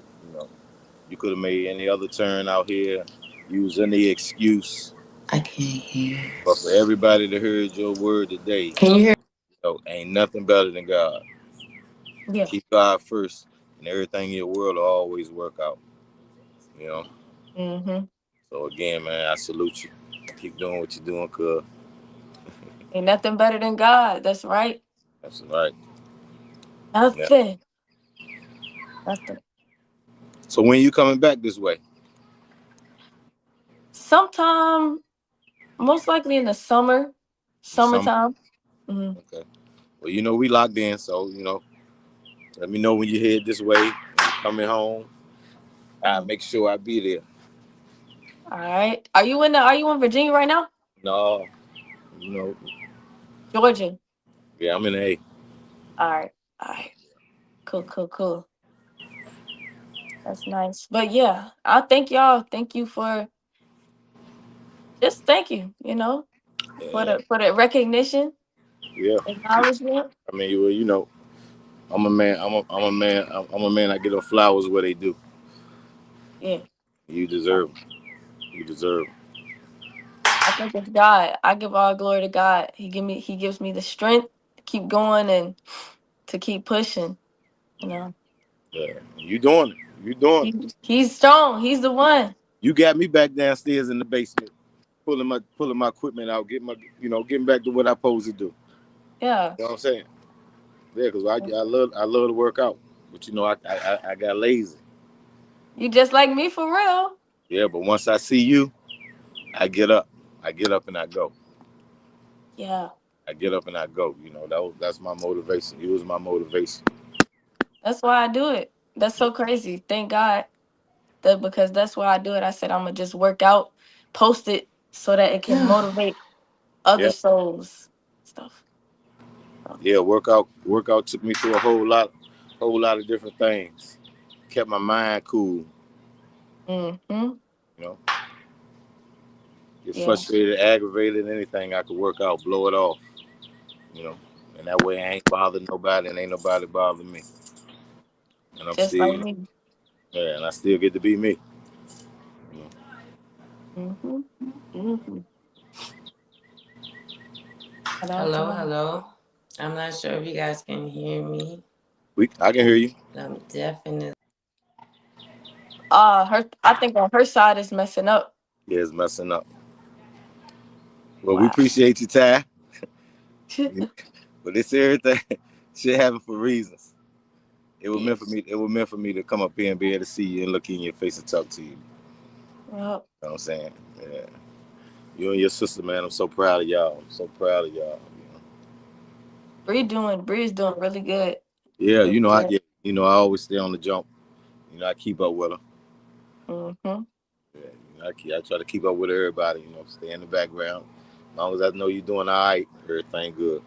You could have made any other turn out here, use any excuse, I can't hear. but for everybody that heard your word today, Can you hear? ain't nothing better than God. Yeah. Keep God first, and everything in your world will always work out. You know. Hmm. So again, man, I salute you. Keep doing what you're doing, cuz. Ain't nothing better than God. That's right. That's right. Yeah. Nothing. Nothing. So when you coming back this way? Sometime, most likely in the summer, Summer. summertime. Hmm. Okay. Well, we locked in, so let me know when you head this way. When you coming home, I Hmm. make sure I be there. All right. Are you in Virginia right now? No, you know, Georgia. yeah, I'm in A. All right. All right. Cool, cool, cool. That's nice. But yeah, I thank y'all. Thank you for just thank you, for Yeah, the recognition, yeah. acknowledgement. I mean, I'm a man. I'm a man. I'm a man. I get them flowers where they do. Yeah. You deserve 'em. You deserve 'em. I think it's God. I give all glory to God. He gives me the strength to keep going and to keep pushing. You know, Yeah. You doing it. You doing it. he's strong. He's the one. You got me back downstairs in the basement, pulling my equipment out, getting back to what I supposed to do. Yeah. You know what I'm saying? Yeah, because I love to work out, but I got lazy. You just like me for real. Yeah, but once I see you, I get up. I get up and I go. Yeah. I get up and I go. That's my motivation. It was my motivation. That's why I do it. That's so crazy. Thank God that because that's why I do it. I said I'm gonna just work out, post it so that it can motivate other Yeah, souls. Stuff. So, yeah. Workout took me through a whole lot of different things. Kept my mind cool. mm-hmm. You know, get Yeah. frustrated, aggravated, anything I could work out, blow it off. You know, and that way I ain't bothered nobody, and ain't nobody bothering me. And I'm Just like still, me. yeah, and I still get to be me. You know, Mm-hmm. Mm-hmm. Shout out to Hello, my hello. I'm not sure if you guys can hear me. I can hear you. I'm definitely. her I think on her side is messing up. Yeah, it's messing up. Well, we Wow. appreciate you, Ty. But it's everything. Shit happen for reasons. It was Yeah. meant for me. It was meant for me to come up here and be able to see you and look in your face and talk to you. You Well, know what I'm saying? Yeah. You and your sister, man. I'm so proud of y'all. I'm so proud of y'all. Bree's doing really good. Yeah, Really good. I always stay on the jump. I keep up with her. Mm-hmm. Yeah, I try to keep up with everybody. Stay in the background. As long as I know you're doing all right, everything good.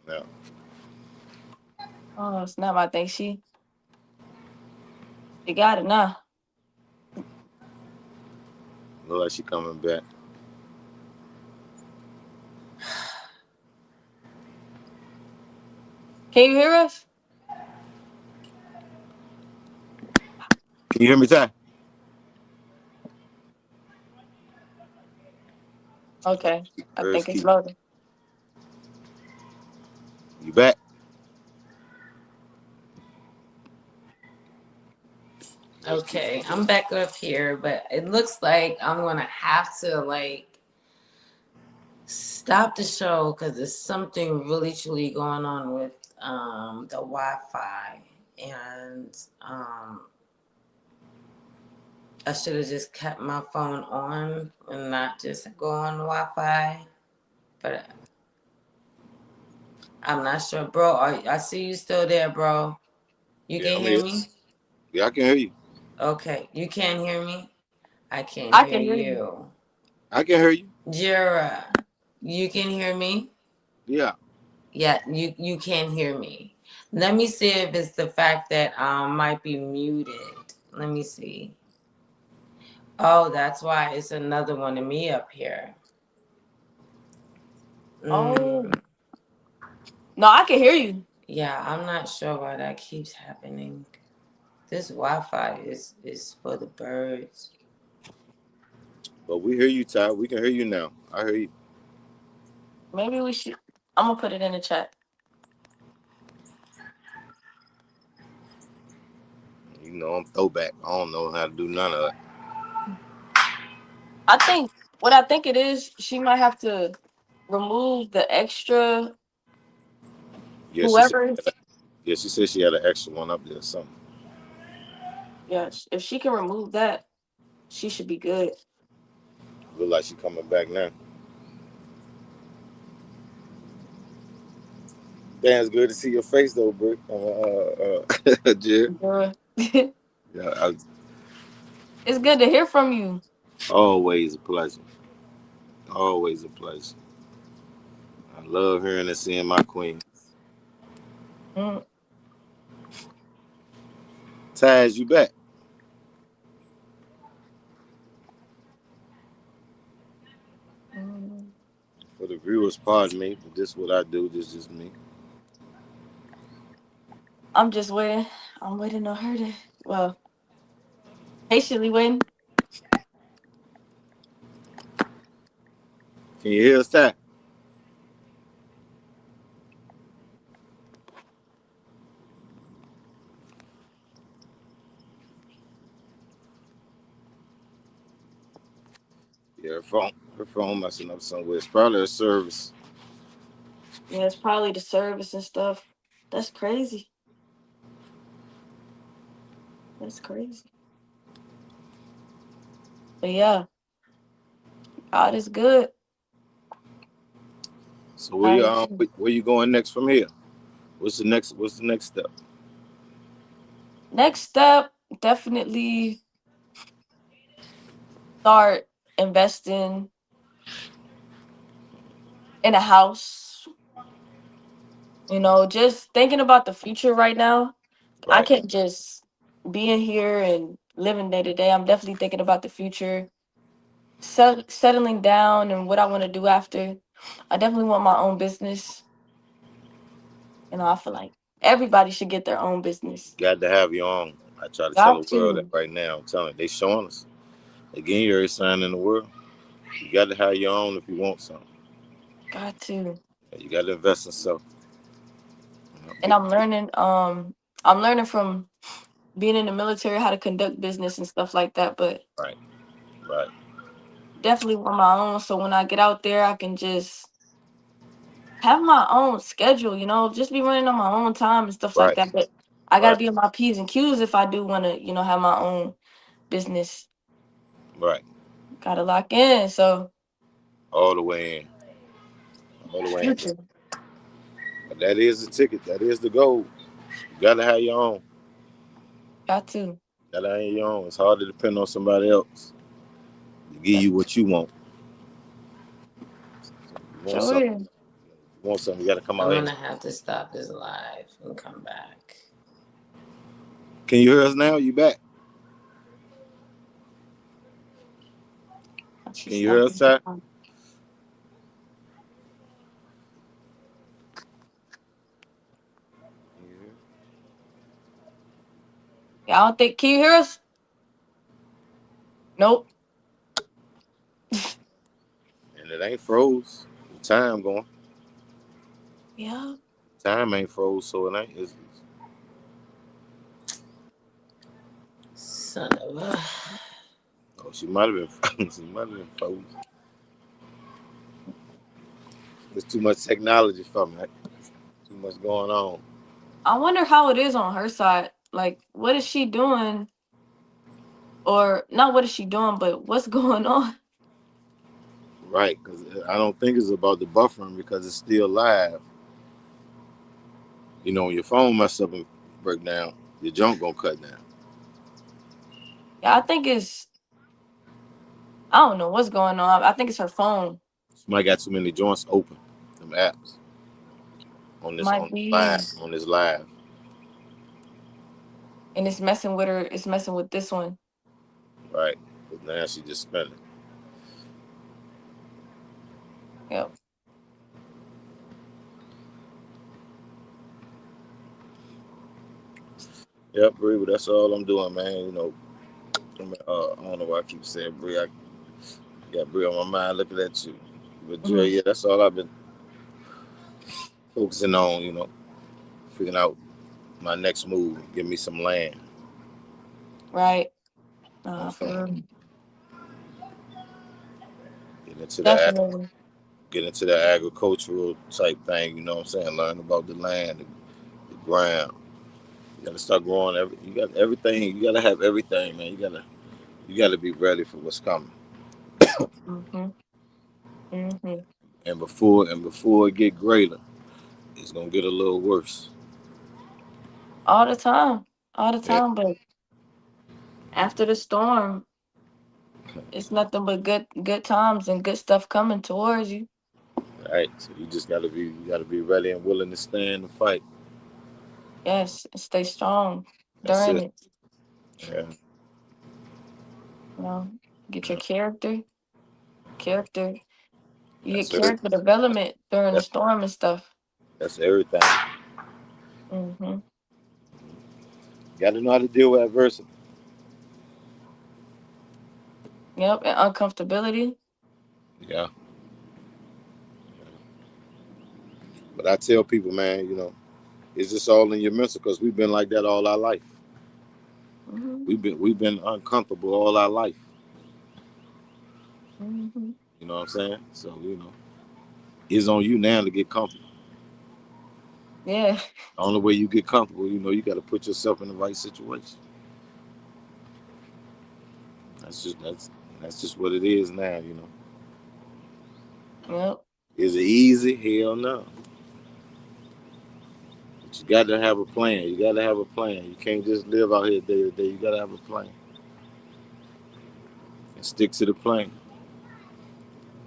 Yeah. Oh, it's not my thing. She got it now. Look like she coming back. Can you hear us? Can you hear me, Ty? Okay. I Hers think it's keep. loading. You back? Okay, I'm back up here, but it looks like I'm gonna have to stop the show because there's something really truly going on with the Wi-Fi, and I should have just kept my phone on and not just go on Wi-Fi. But I'm not sure, bro. I see you still there, bro. You Yeah, can I'm hear here. me? Yeah, I can hear you. Okay, you can't hear me. I can't I hear can hear you. you. I can hear you. Jira, you can hear me? Yeah. Yeah, you can't hear me. Let me see if it's the fact that might be muted. Let me see. Oh, that's why it's another one of me up here. Oh. Mm, No, I can hear you. yeah, I'm not sure why that keeps happening. This Wi-Fi is for the birds. But we hear you, Ty. We can hear you now. I hear you. Maybe we should. I'm gonna put it in the chat. I'm throwback. I don't know how to do none of it. I think what I think it is, she might have to remove the extra Yeah, she said. whoever is Yeah, she said she had an extra one up there. Or something. yes, if she can remove that, she should be good. Look like she coming back now. Damn, it's good to see your face though, bro. Jer. Girl. Yeah, It's good to hear from you. always a pleasure. Always a pleasure. I love hearing and seeing my queen. Mm, Taz, you back? mm. For the viewers, pardon me, but this is what I do. This is just me. I'm just waiting. I'm waiting on her to. Well, Patiently waiting. Can you hear us, Ty? Yeah, her phone messing up somewhere. It's probably a service. Yeah, it's probably the service and stuff. That's crazy. That's crazy. But yeah, God is good. So God is good. where you going next from here? What's the next step? Next step, definitely start investing in a house. Just thinking about the future right now. I Right. can't just be in here and living day to day. I'm definitely thinking about the future, settling down and what I want to do after. I definitely want my own business. I feel like everybody should get their own business. Got to have your own. I try to tell Got the world that to. right now. I'm telling you, they showing us. Again, you're every sign in the world. You got to have your own if you want something. Got to. You got to invest in self. And I'm learning from being in the military how to conduct business and stuff like that, but Right, right, definitely want my own so when I get out there I can just have my own schedule, just be running on my own time and stuff like right, that. But I gotta right, be on my P's and Q's if I do wanna, have my own business. right. Gotta lock in. So All the way in. All the way in. future. But that is the ticket. That is the goal. You got to have your own. Got to. Got to have your own. It's hard to depend on somebody else to give That's you what you want. You want something. sure. You want something. You got to come I'm out here. gonna have to stop this live and come back. Can you hear us now? You back? She Can you hear us, stopping. Ty? Yeah, I don't think can you hear us? Nope. And it ain't froze. The time going. Yeah. Time ain't froze, so it ain't. Son of a. Oh, she might have been. She might have been froze. There's too much technology for me. Too much going on. I wonder how it is on her side. Like, what is she doing? Or not what is she doing, but what's going on? Right, because I don't think it's about the buffering because it's still live. You know, when your phone mess up and break down, your junk gonna cut down. Yeah, I don't know what's going on. I think it's her phone. Somebody got too many joints open. Them apps on this Might on this live be. on this live. And it's messing with her. It's messing with this one. Right, because now she just spinning. Yep. Yep, Bree, but that's all I'm doing, man. You know, I don't know why I keep saying Bree. I got Bree on my mind looking at you. But Dre, Hmm. yeah, that's all I've been focusing on. You know, figuring out my next move. Give me some land. Right. I'm For saying real. get into the Definitely. get into the agricultural type thing. You know what I'm saying? Learn about the land, the ground. You gotta start growing. You got everything. You gotta have everything, man. You gotta be ready for what's coming. Mm-hmm. Mm-hmm. And before it get greater, it's gonna get a little worse. All the time. All the Yeah, time. But after the storm, it's nothing but good times and good stuff coming towards you. right. So you gotta be ready and willing to stand and fight. Yes. And stay strong That's during it. it. Yeah, You know, get your character. You get that's it. character development during the That's storm and stuff. that's everything. Hmm. You gotta know how to deal with adversity. Yep, and uncomfortability. Yeah. But I tell people, man, you know, it's just all in your mental because we've been like that all our life. Hmm. We've been uncomfortable all our life. Hmm. You know what I'm saying? So, you know, it's on you now to get comfortable. Yeah. The only way you get comfortable, you know, you got to put yourself in the right situation. That's just what it is now. You know, Yep. is it easy? Hell no. But you got to have a plan. You got to have a plan. You can't just live out here day to day. You got to have a plan and stick to the plan.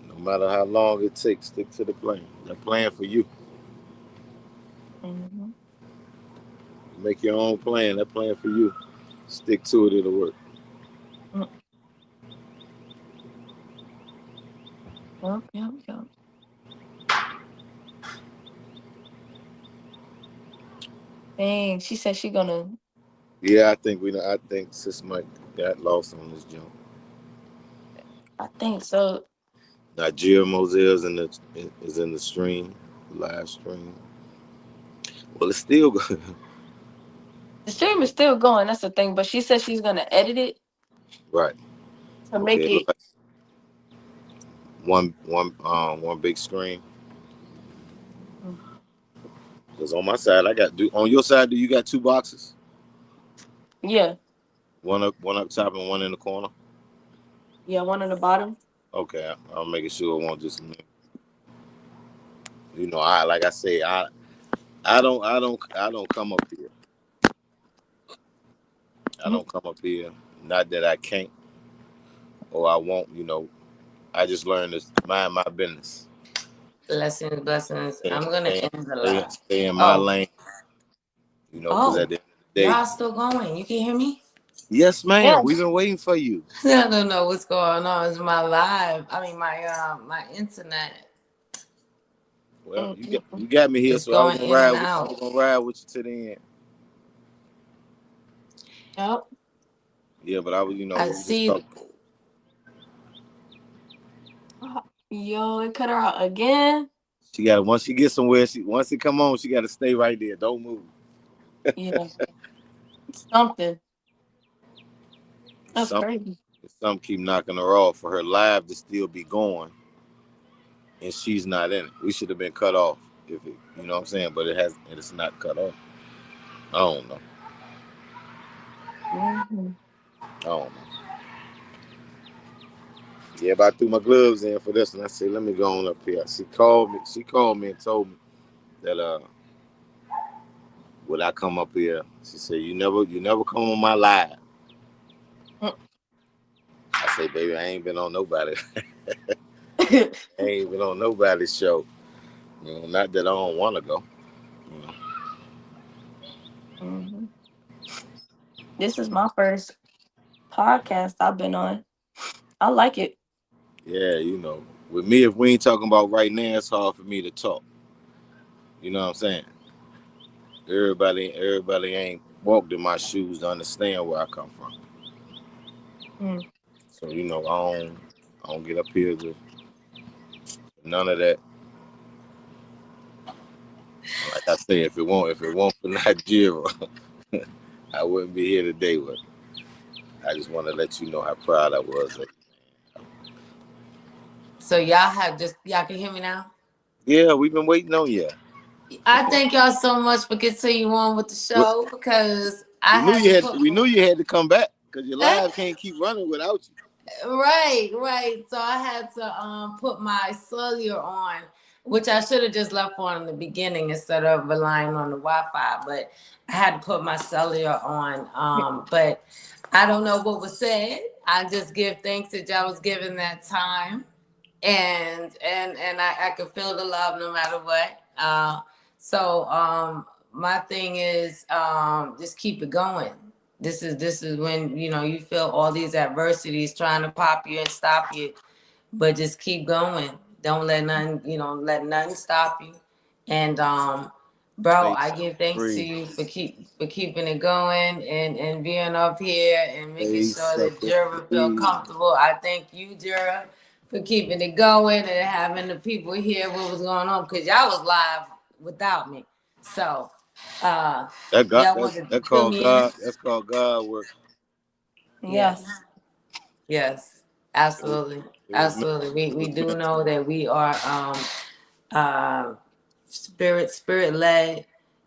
No matter how long it takes, stick to the plan. That plan for you. Hmm. Make your own plan. That plan for you. Stick to it. It'll work. Yep. Yep. Yep. Dang, she said she gonna. Yeah, I think we. I think Sis Mike got lost on this jump. I think so. Nigeria Moselle is in the stream, the live stream. Well, it's still good. The stream is still going. That's the thing. But she said she's gonna edit it Right. to Okay. make It look it. like one big screen. Mm. Because on my side, I got do on your side. Do you got two boxes? Yeah. One up top and one in the corner. Yeah. One on the bottom. Okay, I'm making sure it won't just. You know, I like I say, I don't come up here. I Mhm. don't come up here. Not that I can't or I won't. You know, I just learned to mind my business. Blessings, blessings. Stay, I'm gonna stay, end the stay, live. stay in my Oh, lane. You know, because at oh, the end of the day, y'all still going? You can hear me? yes, ma'am. We've Yes. been waiting for you. I don't know what's going on. It's my live. I mean, my internet Well, Mm, you got mm, mm. you got me here, is so I was going gonna in ride. and I out. was gonna ride with you to the end. Yep. Yeah, but I was, you know, I we just see. talked. Yo, it cut her out again. She got once she gets somewhere. Once it come on, she got to stay right there. Don't move. Yeah. Something. That's Some crazy. some keep knocking her off for her live to still be going, and she's not in it. We should have been cut off if it, you know what I'm saying. But it's not cut off. I don't know. Hmm. I don't know. Yeah, but I threw my gloves in for this, and I said, let me go on up here. She called me. She called me and told me that would I come up here? She said, you never come on my live. I say, baby, I ain't been on nobody. I ain't been on nobody's show. You know, not that I don't want to go. You know. Hmm. This is my first podcast I've been on. I like it. Yeah, you know. With me, if we ain't talking about right now, it's hard for me to talk. You know what I'm saying? Everybody ain't walked in my shoes to understand where I come from. Mm. So you know, I don't get up here to none of that. Like I say, if it won't for Nigeria, I wouldn't be here today. But I just want to let you know how proud I was of you. So y'all can hear me now. Yeah, we've been waiting on you. I thank y'all so much for continuing on with the We show because I we knew had you to had put we my knew you had to come back because your live can't keep running without you. right, right. So I had to put my cellular on, which I should have just left on in the beginning instead of relying on the Wi-Fi. But I had to put my cellular on. But I don't know what was said. I just give thanks that y'all was given that time, and I could feel the love no matter what. So my thing is just keep it going. This is when you feel all these adversities trying to pop you and stop you, but just keep going. Don't let nothing stop you. And Bro, Stay I give thanks to free. you for keeping it going and being up here and making Stay sure that sucker Jura feel free. comfortable. I thank you, Jura, for keeping it going and having the people hear what was going on because y'all was live without me. So That God, y'all wanted to that fill called me in. God. That's called God work. Yes, Yes. yes, It was, absolutely. it was meant. Absolutely. It We was do meant. know that we are uh spirit led,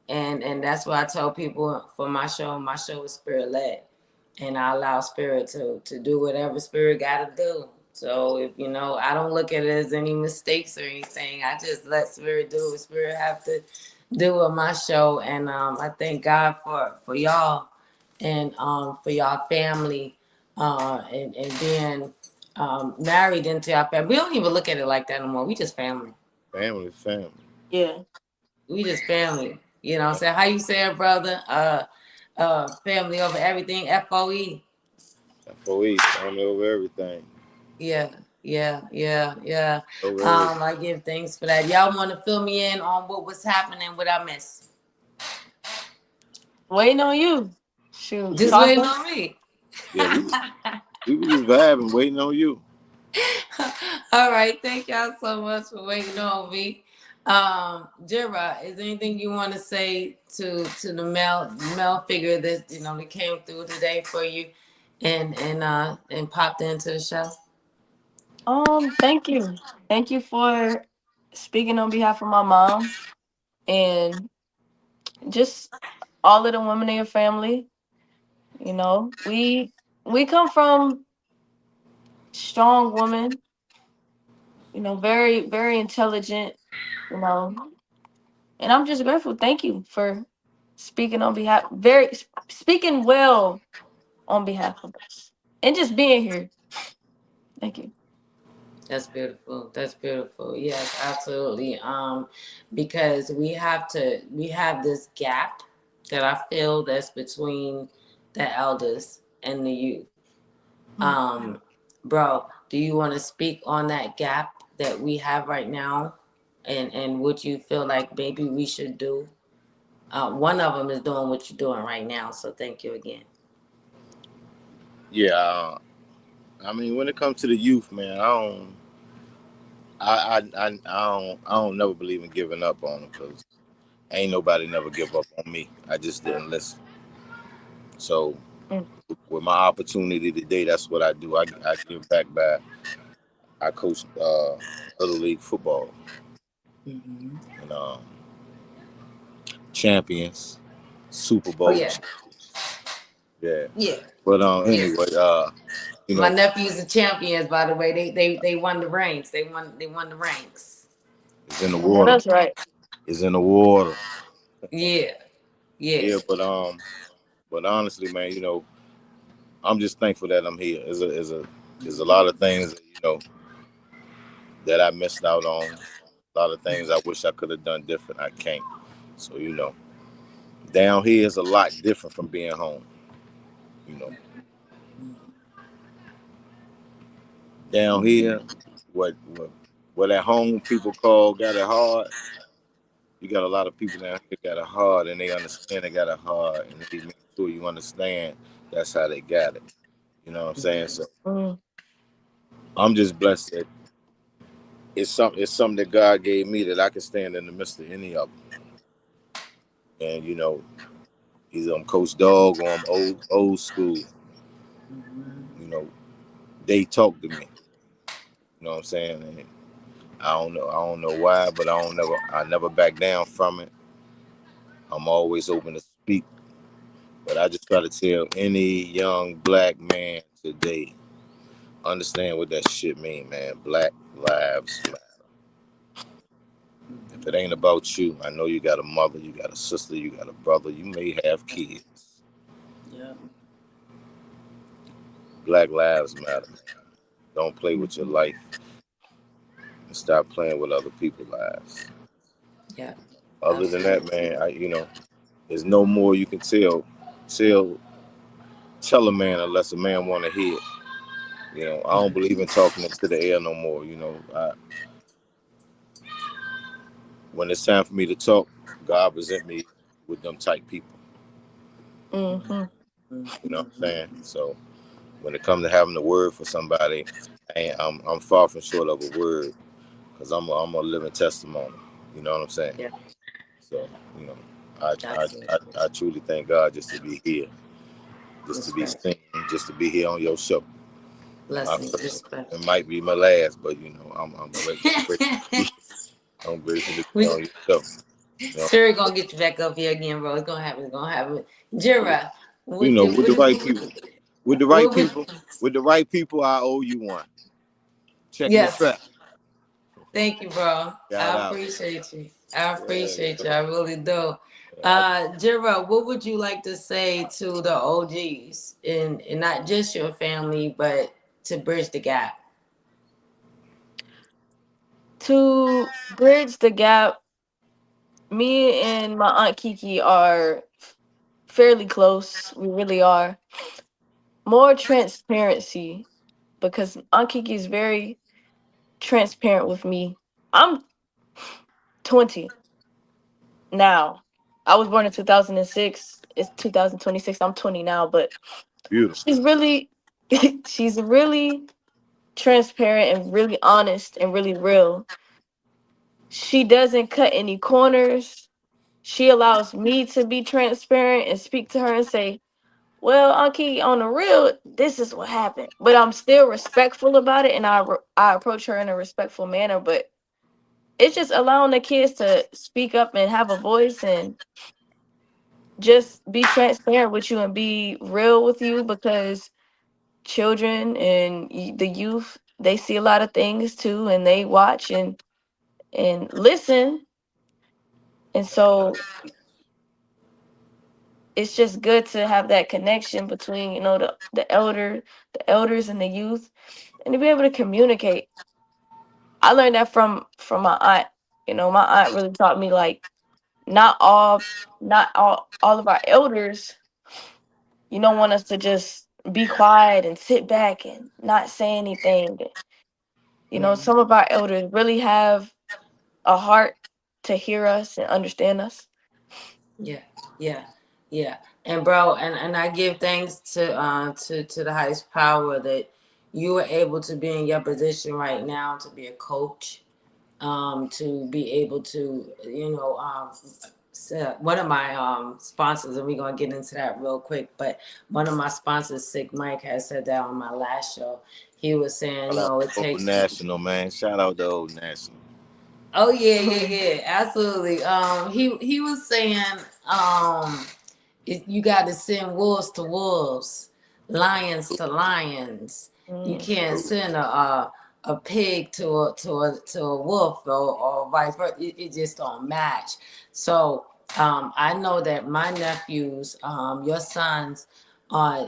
and that's why I tell people for my show is spirit led, and I allow spirit to do whatever spirit got to do. So if you know, I don't look at it as any mistakes or anything. I just let spirit do what spirit have to do with my show, and I thank God for y'all and for y'all family and being married into our family. We don't even look at it like that no more. We just family. Family, family. Yeah. We just family. You know what I'm saying? How you say it, brother? Family over everything. FOE. FOE, family over everything. Yeah, yeah. Over everything. I give thanks for that. Y'all want to fill me in on what was happening, what I missed? Waiting on you. Shoot. Just Talk waiting us. on me. Yeah, we was just vibing, waiting on you. All right, thank y'all so much for waiting on me. Jira, is there anything you want to say to the male figure that you know that came through today for you and popped into the show? Thank you. Thank you for speaking on behalf of my mom and just all of the women in your family. You know, we come from strong women, you know, very, very intelligent, you know, and I'm just grateful. Thank you for speaking on behalf speaking well on behalf of us. And just being here. Thank you. That's beautiful. That's beautiful. Yes, absolutely. Because we have this gap that I feel that's between the elders and the youth. Mm. Bro, do you want to speak on that gap that we have right now, and what you feel like maybe we should do? One of them is doing what you're doing right now. So thank you again. Yeah, I mean, when it comes to the youth, man, I don't never believe in giving up on them because ain't nobody never give up on me. I just didn't listen. So Mm. with my opportunity today, that's what I do. I give back by I coach little league football Mm-hmm. and champions, Super Oh Bowl, yeah, yeah. yeah, But yeah. anyway, you My know, nephews are champions, by the way. They won the ranks. They won the ranks. it's in the I know water. that's right. It's in the water. Yeah, yeah. Yeah, but honestly, man, you know, I'm just thankful that I'm here. There's a lot of things that, you know, that I missed out on. A lot of things I wish I could have done different. I can't. So you know, down here is a lot different from being home. You know, down here, what what at home people call got it hard. You got a lot of people down here got it hard, and they understand they got it hard, and they make sure you understand that's how they got it. You know what I'm saying? So Mm. I'm just blessed that it's something that God gave me that I can stand in the midst of any of them. And you know, either I'm Coach Dog or I'm old school. You know, they talk to me. You know what I'm saying? And I don't know why, but I never back down from it. I'm always open to speak. But I just try to tell any young black man today, understand what that shit mean, man. Black lives matter. If it ain't about you, I know you got a mother, you got a sister, you got a brother, you may have kids. Yeah. Black lives matter. Don't play with your Mhm. life and stop playing with other people's lives. Yeah. Other than that, Absolutely. man, you know, there's no more you can tell tell a man unless a man want to hear it. You know, I don't believe in talking into the air no more. You know, when it's time for me to talk, God present me with them type people. Mm-hmm. You know what I'm saying? So when it comes to having a word for somebody, I'm far from short of a word because I'm a living testimony. You know what I'm saying? Yeah, So you know, I I, that's it. I truly thank God just to be here, just to be Respect. seen, just to be here on your show. My Blessings. first, Respect. it might be my last, but you know, I'm grateful to be. I'm grateful to be we on your show. You know, sure gonna get you back up here again, bro. It's gonna happen. It's gonna happen. Jira, you what know, the with what the is right people, with the right what would people, with the right people, I owe you one. Checking the yes. track. Thank you, bro. Shout I out. appreciate you. I Yeah, appreciate you. yeah. I really do. I, Jira, what would you like to say to the OGs and not just your family, but to bridge the gap? To bridge the gap, me and my aunt Kiki are fairly close. We really are. More transparency because Aunt Kiki is very transparent with me. I'm 20 now. I was born in 2006. It's 2026. I'm 20 now, but beautiful. she's really she's really transparent and really honest and really real. She doesn't cut any corners. She allows me to be transparent and speak to her and say, "Well, Anki, on the real, this is what happened." But I'm still respectful about it, and I approach her in a respectful manner. But it's just allowing the kids to speak up and have a voice and just be transparent with you and be real with you because children and the youth, they see a lot of things too, and they watch and listen, and so it's just good to have that connection between the elders and the youth, and to be able to communicate. I learned that from my aunt. My aunt really taught me, like, not all not all of our elders, want us to just be quiet and sit back and not say anything. Mhm. Some of our elders really have a heart to hear us and understand us. Yeah, yeah, yeah. And bro, and I give thanks to the highest power that you were able to be in your position right now to be a coach, to be able to, so one of my sponsors, and we're gonna get into that real quick, but one of my sponsors, Sick Mike, has said that on my last show. He was saying, Shout out it to Old takes. National, man. Shout out to Old National. Oh yeah, yeah, yeah, absolutely. He was saying, um, you got to send wolves to wolves, lions to lions. You Mm, can't send a pig to a wolf or vice versa. It just don't match. So I know that my nephews, your sons,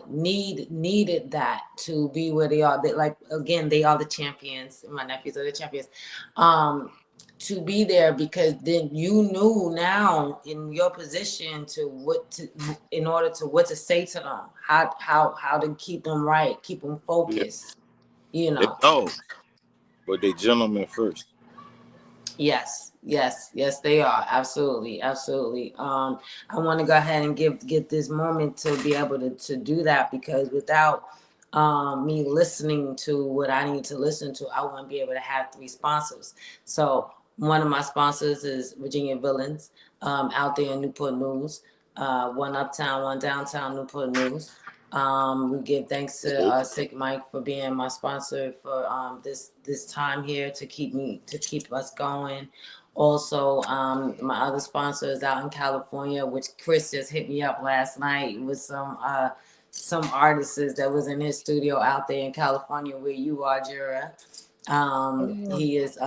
needed that to be where they are. They, like, again, they are the champions. My nephews are the champions. Um, to be there, because then you knew now in your position to what to in order to what to say to them, how to keep them right, keep them Yeah, focused, you they know. dogs, but they gentlemen first. Yes, yes, yes, they are. Absolutely, absolutely. I want to go ahead and get this moment to be able to do that, because without me listening to what I need to listen to, I wouldn't be able to have three sponsors. So one of my sponsors is Virginia Villains, out there in Newport News. One uptown, one downtown Newport News. We give thanks to Okay. Sick Mike for being my sponsor for this time here to keep us going. Also, my other sponsor is out in California, which Chris just hit me up last night with some artists that was in his studio out there in California where you are, Jura. mm, He is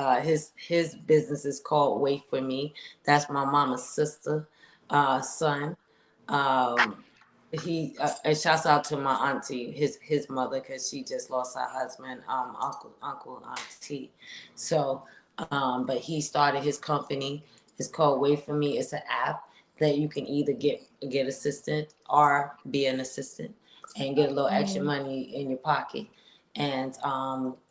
his business is called Wait for Me. That's my mama's sister, son. Um, and shouts out to my auntie, his mother, because she just lost her husband, uncle auntie. So, but he started his company. It's called Wait for Me. It's an app that you can either get assistant or be an assistant and get a little extra mm, money in your pocket. And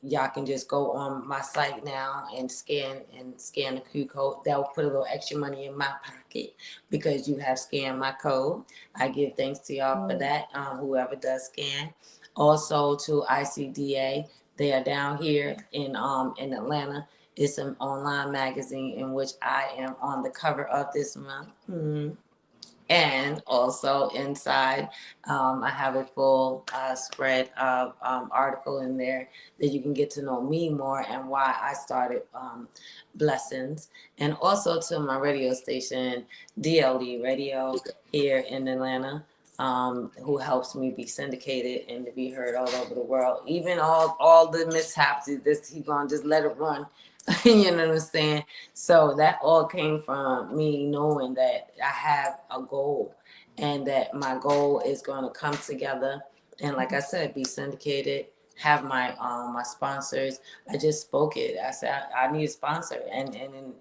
y'all can just go on my site now and scan the Q code. That will put a little extra money in my pocket because you have scanned my code. I give thanks to y'all for that. Whoever does scan. Also to ICDA, they are down here in Atlanta. It's an online magazine in which I am on the cover of this month. And also inside, I have a full spread of article in there that you can get to know me more and why I started Blezzingz. And also to my radio station, DLE Radio here in Atlanta, who helps me be syndicated and to be heard all over the world. Even all the mishaps, this he gonna just let it run. You know what I'm saying? So that all came from me knowing that I have a goal and that my goal is going to come together. And like I said, be syndicated, have my sponsors. I just spoke it. I said I need a sponsor, and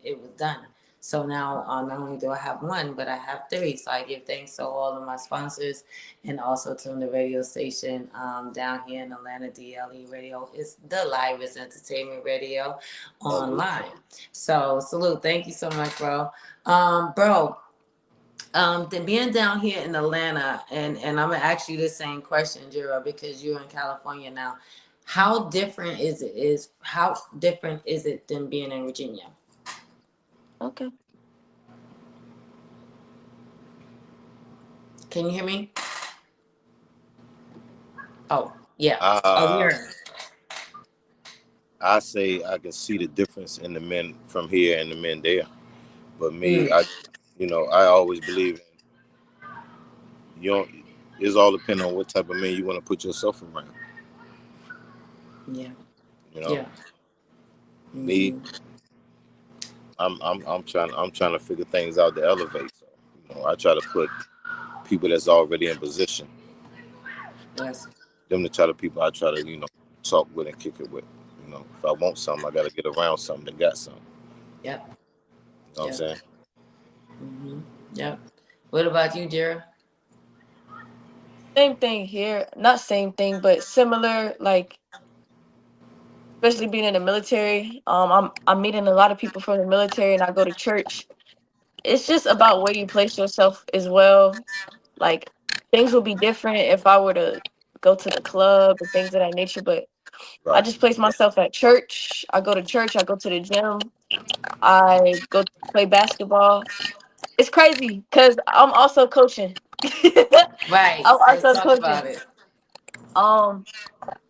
it was done. So now not only do I have one, but I have three. So I give thanks to all of my sponsors and also to the radio station down here in Atlanta, DLE Radio. It's the livest entertainment radio online. So salute. Thank you so much, bro. Bro, then being down here in Atlanta, and I'm gonna ask you the same question, Jiro, because you're in California now. How different is it than being in Virginia? Okay. Can you hear me? Oh, yeah. Oh, Uh, you're. I say I can see the difference in the men from here and the men there. But me, Mm, I always believe you don't. It's all depending on what type of man you want to put yourself around. yeah. You know, Yeah. me, Mm-hmm. I'm trying to figure things out to elevate. So, I try to put people that's already in position. Yes. Them the type of people I try to talk with and kick it with. If I want something, I got to get around something that got something. Yep. You know what I'm Yep. saying? Mm-hmm. Yep. What about you, Jira? Same thing here. Not same thing, but similar. Like, especially being in the military. I'm meeting a lot of people from the military, and I go to church. It's just about where you place yourself as well. Like, things would be different if I were to go to the club and things of that nature. But I Right. just place myself at church. I go to church. I go to the gym. I go play basketball. It's crazy because I'm also coaching. Right. I'm Let's also talk about coaching. it. Um,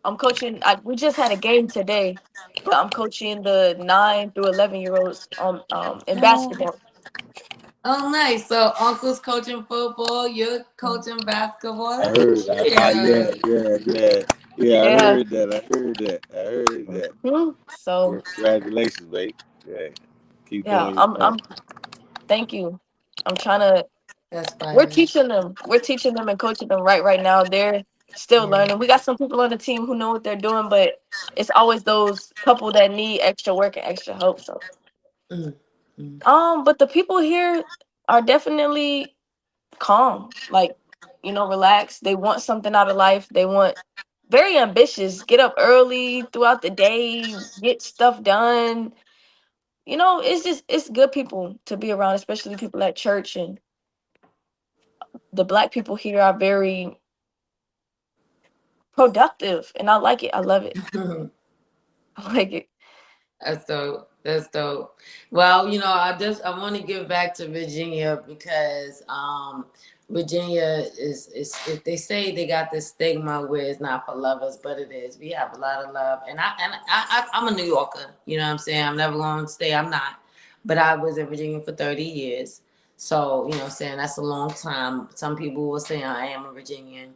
I'm coaching. We just had a game today, but I'm coaching the 9 through 11 year olds in Oh, basketball. oh, nice. So uncle's coaching football, you're coaching basketball. I That's heard. Yeah, cute. yeah, yeah, yeah. I Yeah. heard that. I heard that. I heard that. So Congratulations, babe. Yeah. Keep yeah, doing your I'm. thing. I'm. Thank you. I'm trying to. That's We're fire. teaching them. We're teaching them and coaching them right now. They're still Yeah. learning. We got some people on the team who know what they're doing, but it's always those couple that need extra work and extra help. So Mm, mm. but the people here are definitely calm, like, relaxed. They want something out of life. They want very ambitious, get up early throughout the day, get stuff done. It's good people to be around, especially people at church. And the black people here are very productive, and I like it. I love it. I like it. That's dope. That's dope. Well, I want to give back to Virginia because Virginia is if they say they got this stigma where it's not for lovers, but it is. We have a lot of love, and I'm a New Yorker. You know what I'm saying? I'm never going to stay. I'm not, but I was in Virginia for 30 years. So, what I'm saying, that's a long time. Some people will say I am a Virginian.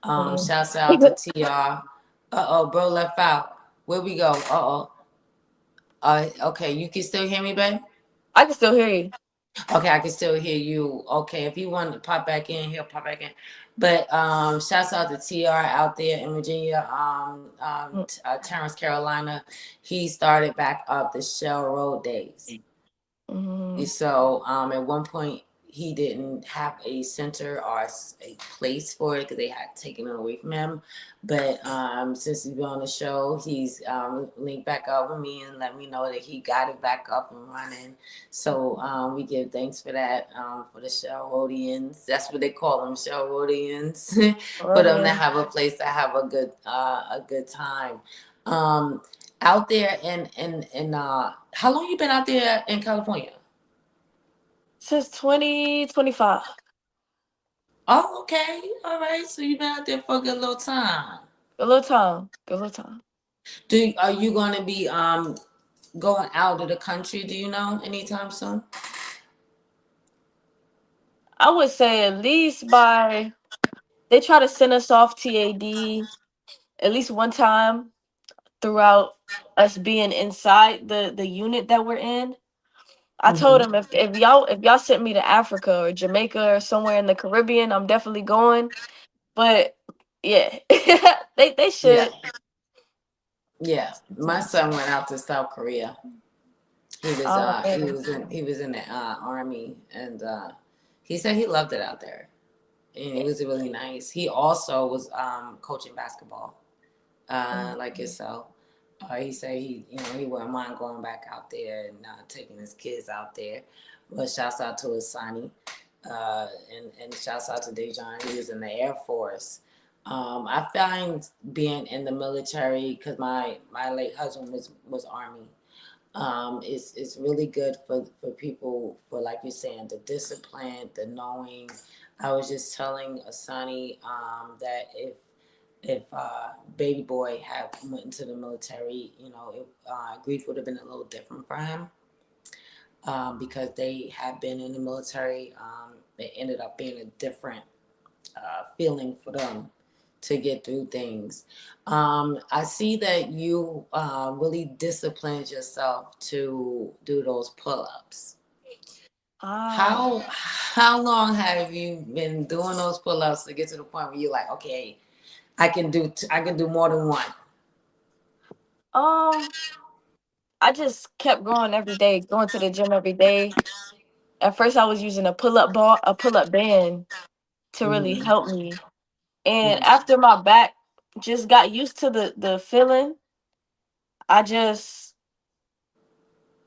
Mhm. Shouts out to TR. Uh-oh, bro left out. Where we go? Uh-oh. Okay, you can still hear me, babe? I can still hear you. Okay, I can still hear you. Okay, if you want to pop back in, he'll pop back in. But shouts out to TR out there in Virginia, Terrence, Carolina. He started back up the Shell Road days. Mhm. So at one point he didn't have a center or a place for it because they had taken it away from him. But since he's been on the show, he's linked back up with me and let me know that he got it back up and running. So we give thanks for that, for the Sherrodians. That's what they call them, Sherrodians. For them to Rodian. have a place to have a good time. Out there in how long you been out there in California? Since 2025. Oh, okay. All right. So you've been out there for a good little time. Good little time. Good little time. Are you gonna be going out of the country, do you know, anytime soon? I would say at least by they try to send us off TAD at least one time throughout us being inside the unit that we're in. I told Mm-hmm. him if y'all sent me to Africa or Jamaica or somewhere in the Caribbean, I'm definitely going. But yeah, they Yeah. should. Yeah. My son went out to South Korea. Oh man. He was in the army, and he said he loved it out there. And it was really nice. He also was coaching basketball, like yourself. He said he wouldn't mind going back out there and taking his kids out there. But shouts out to his sonny, and shouts out to Dejan. He was in the Air Force. I find being in the military because my late husband was Army. It's really good for people for like you're saying the discipline, the knowing. I was just telling Asani that if baby boy had went into the military, grief would have been a little different for him because they had been in the military. It ended up being a different feeling for them to get through things. I see that you really disciplined yourself to do those pull-ups. Ah. How long have you been doing those pull-ups to get to the point where you're like, okay, I can do more than one. Um. I just kept going every day, going to the gym every day. At first, I was using a pull up band to really Mm-hmm. help me. And Mm-hmm. after my back just got used to the feeling, I just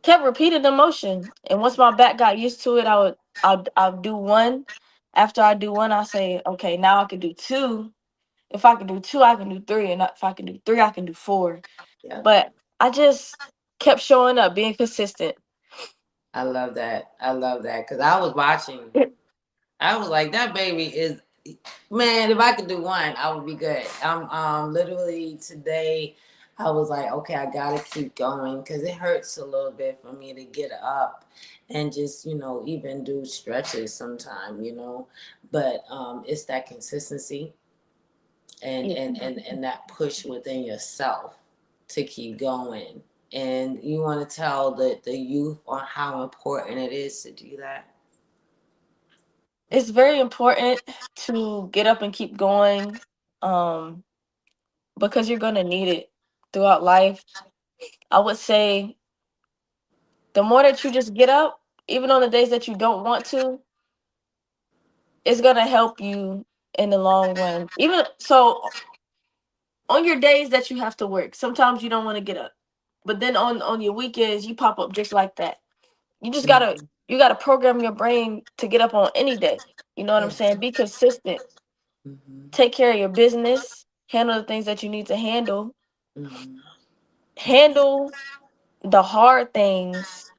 kept repeating the motion. And once my back got used to it, I'll do one. After I do one, I say, okay, now I can do two. If I can do two, I can do three, and if I can do three, I can do four. Yep. But I just kept showing up, being consistent. I love that. I love that because I was watching. I was like, that baby is, man. If I could do one, I would be good. I'm literally today. I was like, okay, I gotta keep going because it hurts a little bit for me to get up and just even do stretches sometime, but it's that consistency Yeah. and that push within yourself to keep going. And you want to tell the youth on how important it is to do that. It's very important to get up and keep going, um, because you're gonna need it throughout life. I would say the more that you just get up, even on the days that you don't want to, it's gonna help you in the long run. Even so, on your days that you have to work, sometimes you don't want to get up, but then on your weekends, you pop up just like that. You just gotta Mm-hmm. you gotta program your brain to get up on any day. You know what I'm Yeah. saying? Be consistent. Mm-hmm. Take care of your business. Handle the things that you need to handle. Mm-hmm. Handle the hard things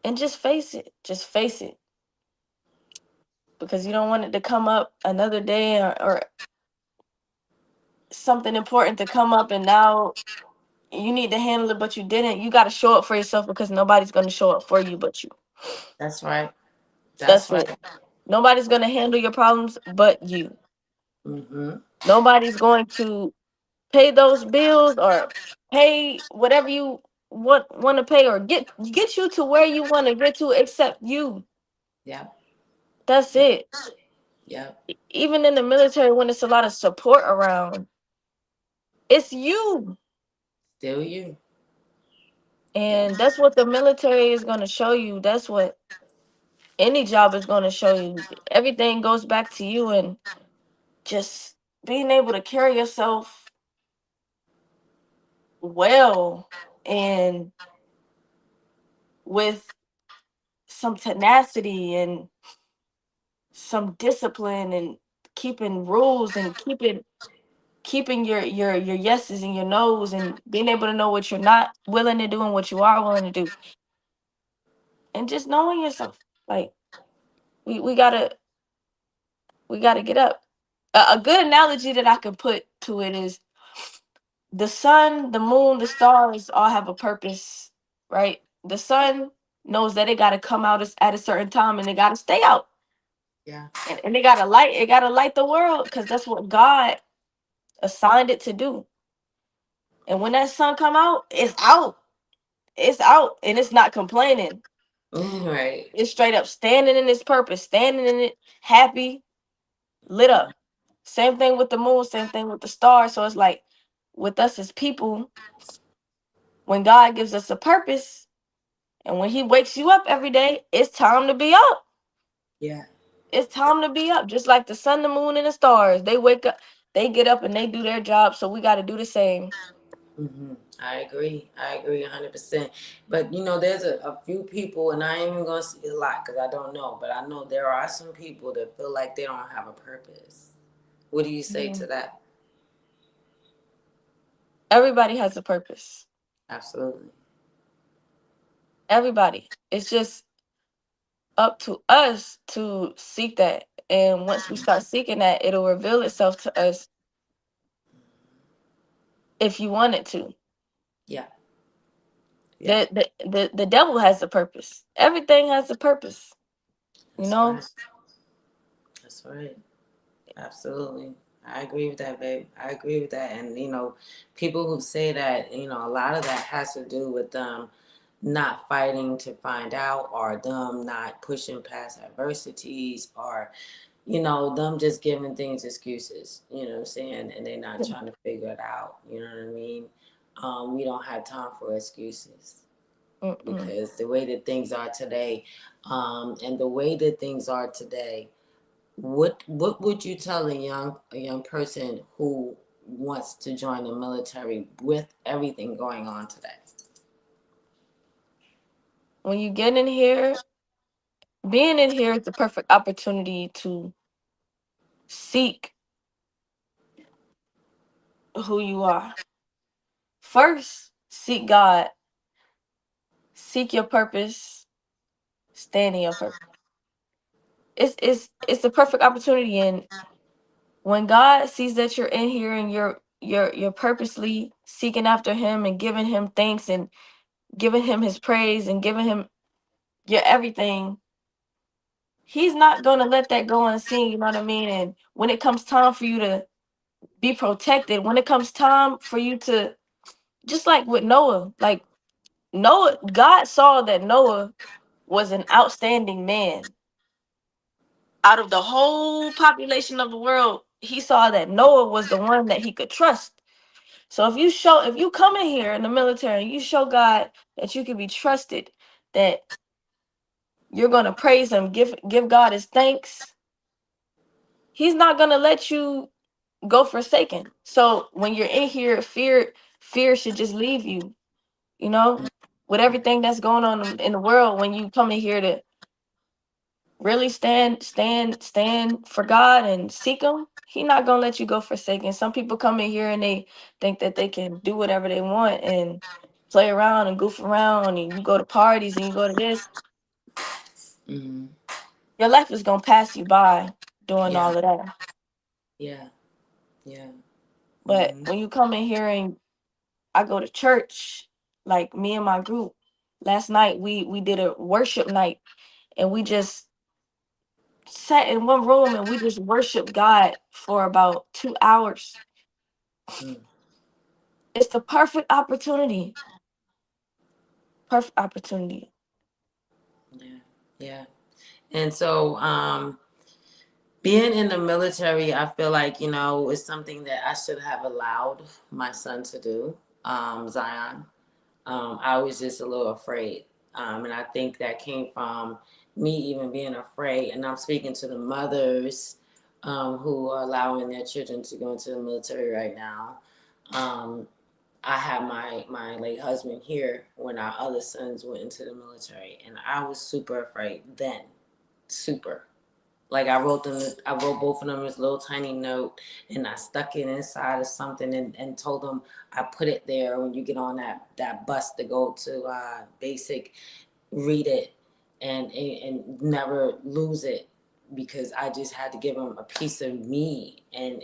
and just face it. Just face it because you don't want it to come up another day, or something important to come up and now you need to handle it but you didn't. You got to show up for yourself because nobody's going to show up for you but you. That's right. That's That's right. it. Nobody's going to handle your problems but you. Mm-hmm. Nobody's going to pay those bills or pay whatever you want to pay or get you to where you want to get to except you. Yeah. That's Yeah. it. Yeah. Even in the military, when it's a lot of support around, it's you. Still you. Yeah. And that's what the military is going to show you. That's what Any job is going to show you. Everything goes back to you, and just being able to carry yourself well and with some tenacity and some discipline and keeping rules and keeping your yeses and your nos and being able to know what you're not willing to do and what you are willing to do, and just knowing yourself. Like we gotta get up. A good analogy that I can put to it is the sun, the moon, the stars all have a purpose, right? The sun knows that it got to come out at a certain time and it got to stay out. Yeah. And it got to light the world because that's what God assigned it to do. And when that sun come out, it's out. It's out and it's not complaining. Right. It's straight up standing in its purpose, standing in it, happy, lit up. Same thing with the moon, same thing with the stars. So it's like with us as people, when God gives us a purpose and when He wakes you up every day, it's time to be up. Yeah. It's time to be up. Just like the sun, the moon, and the stars. They wake up, they get up and they do their job. So we got to do the same. I agree. I agree 100%. But there's a few people, and I ain't even gonna say a lot because I don't know. But I know there are some people that feel like they don't have a purpose. What do you say to Mhm. that? Everybody has a purpose. Absolutely. Everybody. It's just up to us to seek that. And once we start seeking that, it'll reveal itself to us if you want it to. Yeah. Yeah. The devil has a purpose. Everything has a purpose. You That's know? right. That's right. Absolutely. I agree with that, babe. I agree with that. And, people who say that, a lot of that has to do with them not fighting to find out, or them not pushing past adversities, or, them just giving things excuses, you know what I'm saying? And they're not trying to figure it out. You know what I mean? We don't have time for excuses Mm-mm. because the way that things are today, and the way that things are today, what would you tell a young person who wants to join the military with everything going on today? When you get in here, being in here is the perfect opportunity to seek who you are. First, seek God, seek your purpose, stand in your purpose. It's the perfect opportunity, and when God sees that you're in here and you're purposely seeking after Him and giving Him thanks and giving Him His praise and giving Him your everything, He's not gonna let that go unseen. You know what I mean? And when it comes time for you to be protected, when it comes time for you to, just like with Noah, like Noah, God saw that Noah was an outstanding man. Out of the whole population of the world, He saw that Noah was the one that He could trust. So if you come in here in the military and you show God that you can be trusted, that you're gonna praise Him, give God His thanks, He's not gonna let you go forsaken. So when you're in here, fear should just leave you. You know, with everything that's going on in the world, when you come in here to really stand for God and seek Him, He not gonna let you go forsaken. Some people come in here and they think that they can do whatever they want and play around and goof around, and you go to parties and you go to this. Mm-hmm. Your life is gonna pass you by doing Yeah. all of that. Yeah. Yeah. But Mm-hmm. when you come in here and I go to church, like me and my group, last night we did a worship night and we just sat in one room and we just worshiped God for about 2 hours. Mm. It's the perfect opportunity. Perfect opportunity. Yeah. Yeah. And so, being in the military, I feel like, is something that I should have allowed my son to do, Zion. I was just a little afraid. And I think that came from me even being afraid. And I'm speaking to the mothers who are allowing their children to go into the military right now. Um, I had my late husband here when our other sons went into the military, and I was super afraid then, super. Like I wrote both of them this little tiny note, and I stuck it inside of something, and told them I put it there when you get on that bus to go to basic, read it, and never lose it, because I just had to give them a piece of me, and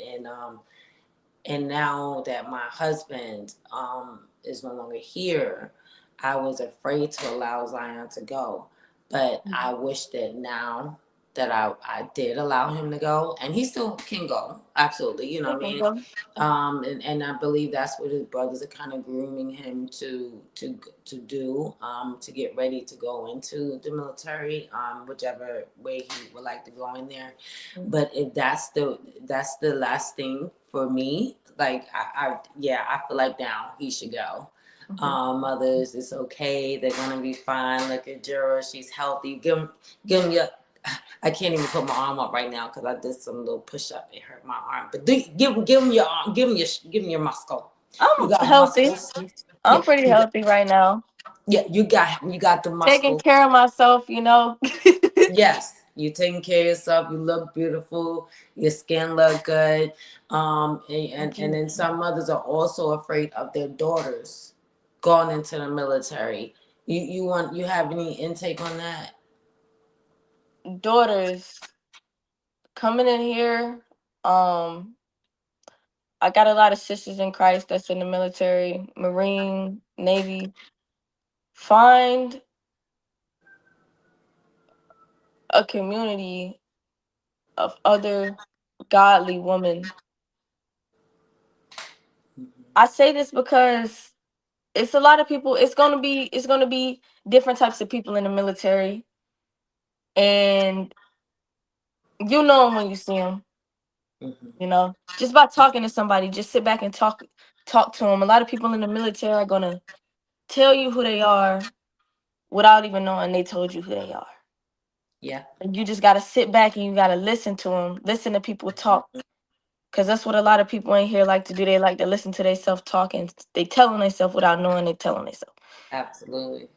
now that my husband is no longer here, I was afraid to allow Zion to go. But I wish that now that I did allow him to go, and he still can go, absolutely, you know what I mean? And I believe that's what his brothers are kind of grooming him to do, to get ready to go into the military, whichever way he would like to go in there. But if that's the last thing for me, like I feel like now he should go. Mothers, it's okay. They're gonna be fine. Look at Jura, she's healthy. Give him your. I can't even put my arm up right now because I did some little push up. It hurt my arm. But give him your arm. Give him your muscle. You I'm got healthy. muscles. I'm Yeah, pretty healthy right now. you got the Taking muscles. care of myself, you know. Yes, you taking care of yourself. You look beautiful. Your skin look good. And then some mothers are also afraid of their daughters going into the military. You have any intake on that? Daughters coming in here. Um, I got a lot of sisters in Christ that's in the military, Marine, Navy. Find a community of other godly women. I say this because it's a lot of people. It's gonna be different types of people in the military, and you know them when you see them. Mm-hmm. You know, just by talking to somebody, just sit back and talk to them. A lot of people in the military are gonna tell you who they are without even knowing they told you who they are. Yeah. And you just gotta sit back and you gotta listen to them, listen to people talk, because that's what a lot of people in here like to do. They like to listen to themselves talk, and they telling themselves without knowing they telling themselves. Absolutely.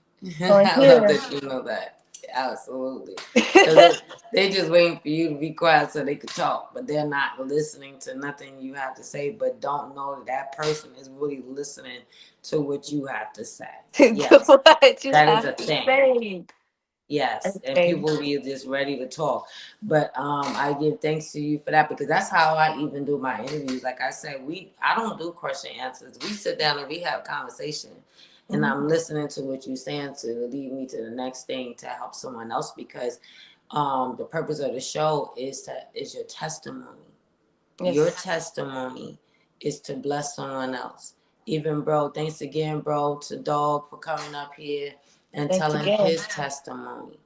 So in I love here, that you know that. Absolutely. Because they just waiting for you to be quiet so they could talk, but they're not listening to nothing you have to say, but don't know that that person is really listening to what you have to say. do Yes, what you that is have a to thing. say. Yes, and Okay. people be just ready to talk. But I give thanks to you for that, because that's how I even do my interviews. Like I said, I don't do question answers. We sit down and we have conversation, and Mhm. I'm listening to what you're saying to lead me to the next thing to help someone else, because the purpose of the show is your testimony. Your Yes. testimony is to bless someone else. Even bro, thanks again, bro, to Dog for coming up here and Thanks telling again. his testimony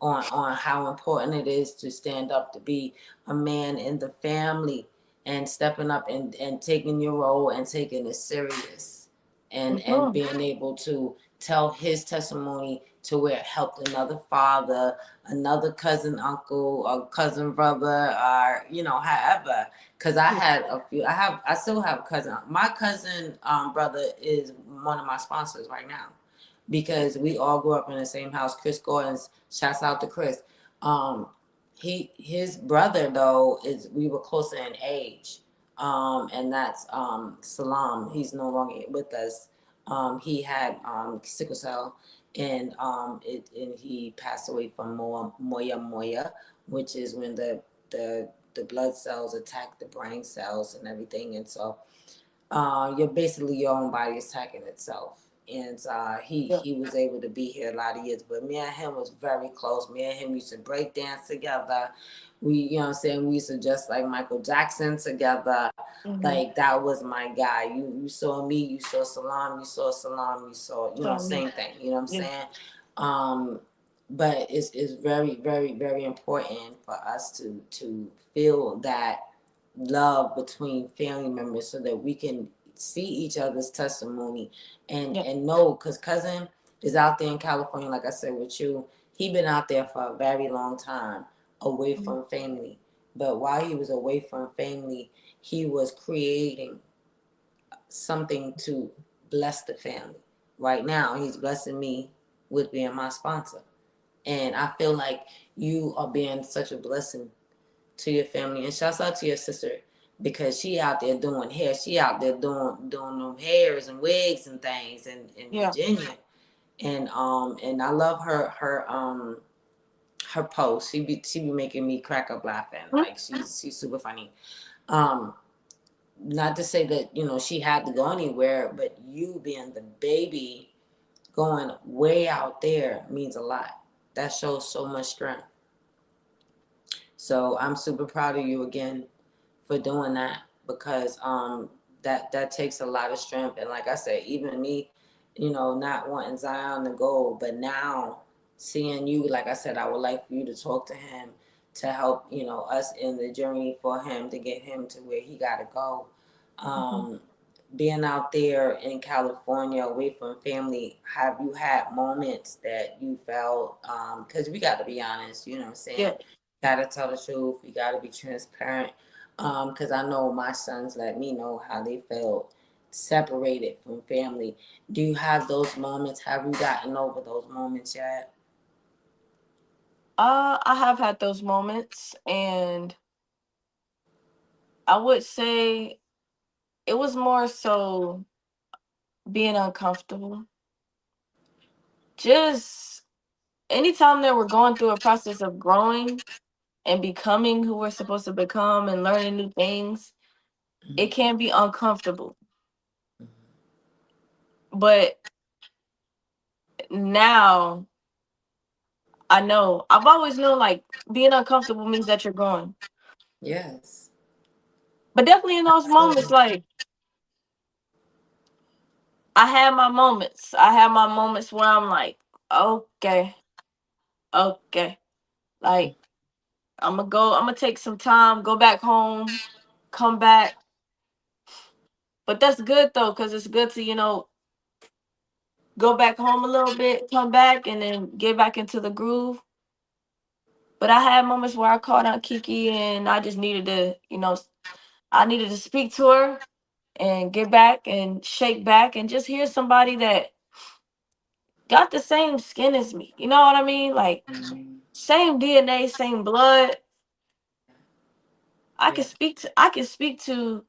on how important it is to stand up, to be a man in the family, and stepping up and taking your role and taking it serious, and Mhm. being able to tell his testimony to where it helped another father, another cousin, uncle, or cousin brother, or however. Because I had a few, I still have a cousin. My cousin brother is one of my sponsors right now, because we all grew up in the same house. Chris Gordon's, shouts out to Chris. Um, his brother though is, we were closer in age, and that's Salam. He's no longer with us. He had sickle cell, and he passed away from moya, which is when the blood cells attack the brain cells and everything, and so you're basically your own body attacking itself. And Yeah. he was able to be here a lot of years, but me and him was very close. Me and him used to break dance together. We, what I'm saying, we used to just like Michael Jackson together. Mhm. Like that was my guy. You saw me, you saw Salam, you saw, So, same thing. You know what I'm yeah. saying? Um, but it's very, very, very important for us to feel that love between family members, so that we can see each other's testimony, and Yeah. know, because cousin is out there in California, like I said with you. He been out there for a very long time, away from family. But while he was away from family, he was creating something to bless the family. Right now, he's blessing me with being my sponsor. And I feel like you are being such a blessing to your family. And shouts out to your sister because she out there doing hair. She out there doing them hairs and wigs and things in Yeah. Virginia. And I love her post. She be making me crack up laughing. Like she's super funny. Um, Not to say that she had to go anywhere, but you being the baby going way out there means a lot. That shows so much strength. So I'm super proud of you again for doing that because that takes a lot of strength. And like I said, even me, not wanting Zion to go, but now seeing you, like I said, I would like for you to talk to him to help, us in the journey for him to get him to where he got to go. Being out there in California away from family, have you had moments that you felt, because we got to be honest, you know what I'm saying? Yeah. Got to tell the truth. We got to be transparent. Because I know my sons let me know how they felt separated from family. Do you have those moments? Have you gotten over those moments yet? I have had those moments, and I would say it was more so being uncomfortable. Just anytime that we're going through a process of growing and becoming who we're supposed to become and learning new things, it can be uncomfortable. But now I know, I've always known like being uncomfortable means that you're growing. Yes. But definitely in those moments, So, like I had my moments. I had my moments where I'm like, okay, okay. Like I'm gonna take some time, go back home, come back. But that's good though, because it's good to, go back home a little bit, come back, and then get back into the groove. But I had moments where I called out Kiki and I just needed to, I needed to speak to her and get back and shake back and just hear somebody that got the same skin as me. You know what I mean? Like same DNA, same blood. yeah. I can speak to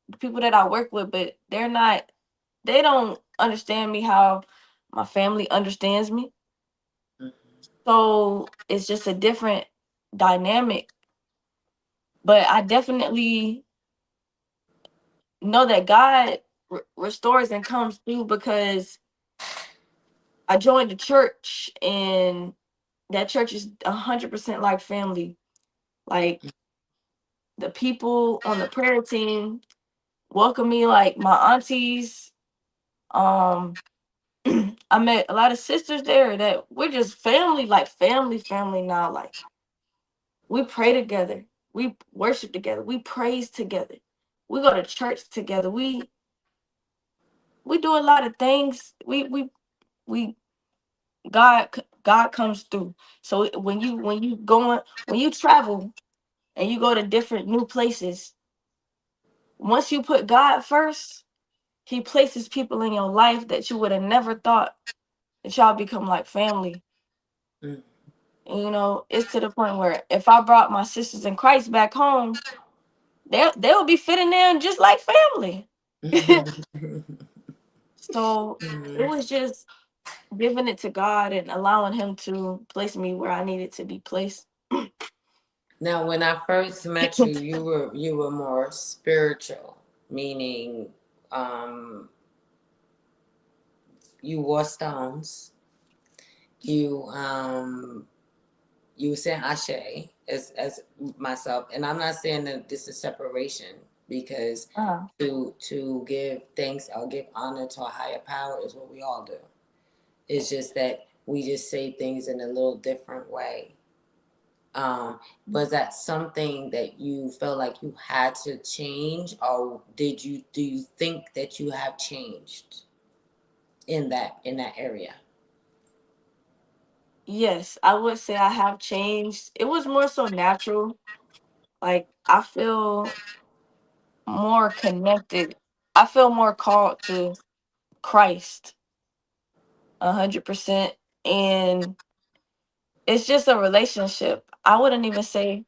the people that I work with, but they don't understand me how my family understands me. Mhm. So it's just a different dynamic. But I definitely know that God restores and comes through because I joined the church and that church is 100% like family. Like the people on the prayer team welcome me like my aunties. Um, I met a lot of sisters there that we're just family, like family now. Like we pray together, we worship together, we praise together, we go to church together. We do a lot of things. We God comes through. So when you travel and you go to different new places, once you put God first, He places people in your life that you would have never thought that y'all become like family. Mhm. And, it's to the point where if I brought my sisters in Christ back home, they'll be fitting in just like family. So it Mhm. was just giving it to God and allowing Him to place me where I needed to be placed. Now, when I first met you, you were more spiritual, meaning um, you wore stones. You were saying Ashe as myself, and I'm not saying that this is separation because Uh, to give thanks or give honor to a higher power is what we all do. It's just that we just say things in a little different way. Was that something that you felt like you had to change, or do you think that you have changed in that area? Yes, I would say I have changed. It was more so natural. Like I feel more connected. I feel more called to Christ 100%. And it's just a relationship. I wouldn't even say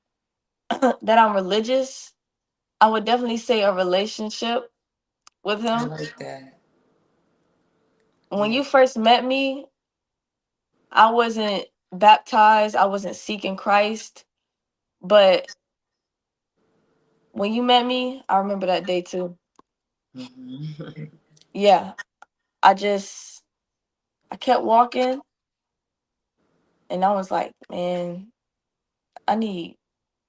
that I'm religious. I would definitely say a relationship with I him. like that. When Yeah. you first met me, I wasn't baptized, I wasn't seeking Christ. But when you met me, I remember that day too. Mhm. Yeah, I kept walking and I was like, man, I need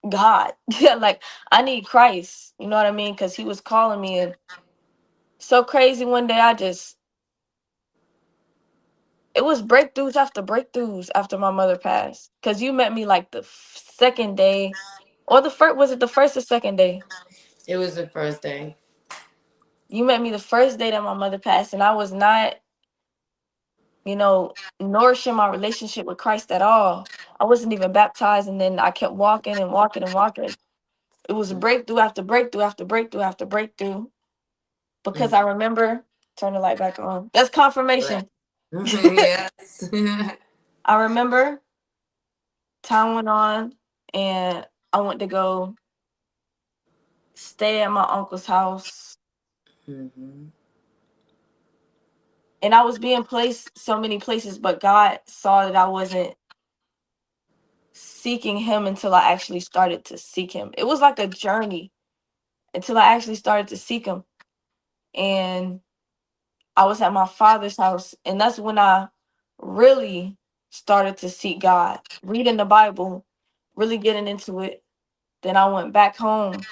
God. Yeah, like I need Christ. You know what I mean? Because he was calling me. And so crazy one day, it was breakthroughs after breakthroughs after my mother passed. Because you met me like the second day, or the first, was it the first or second day? It was the first day. You met me the first day that my mother passed, and I was not, nourishing my relationship with Christ at all. I wasn't even baptized, and then I kept walking and walking and walking. It was breakthrough after breakthrough after breakthrough after breakthrough. Because I Mm. remember, turn the light back on. That's Right. confirmation. Yes. I remember time went on, and I went to go stay at my uncle's house. Hmm. And I was being placed so many places, but God saw that I wasn't seeking him until I actually started to seek him. It was like a journey until I actually started to seek him. And I was at my father's house, and that's when I really started to seek God, reading the Bible, really getting into it. Then I went back home,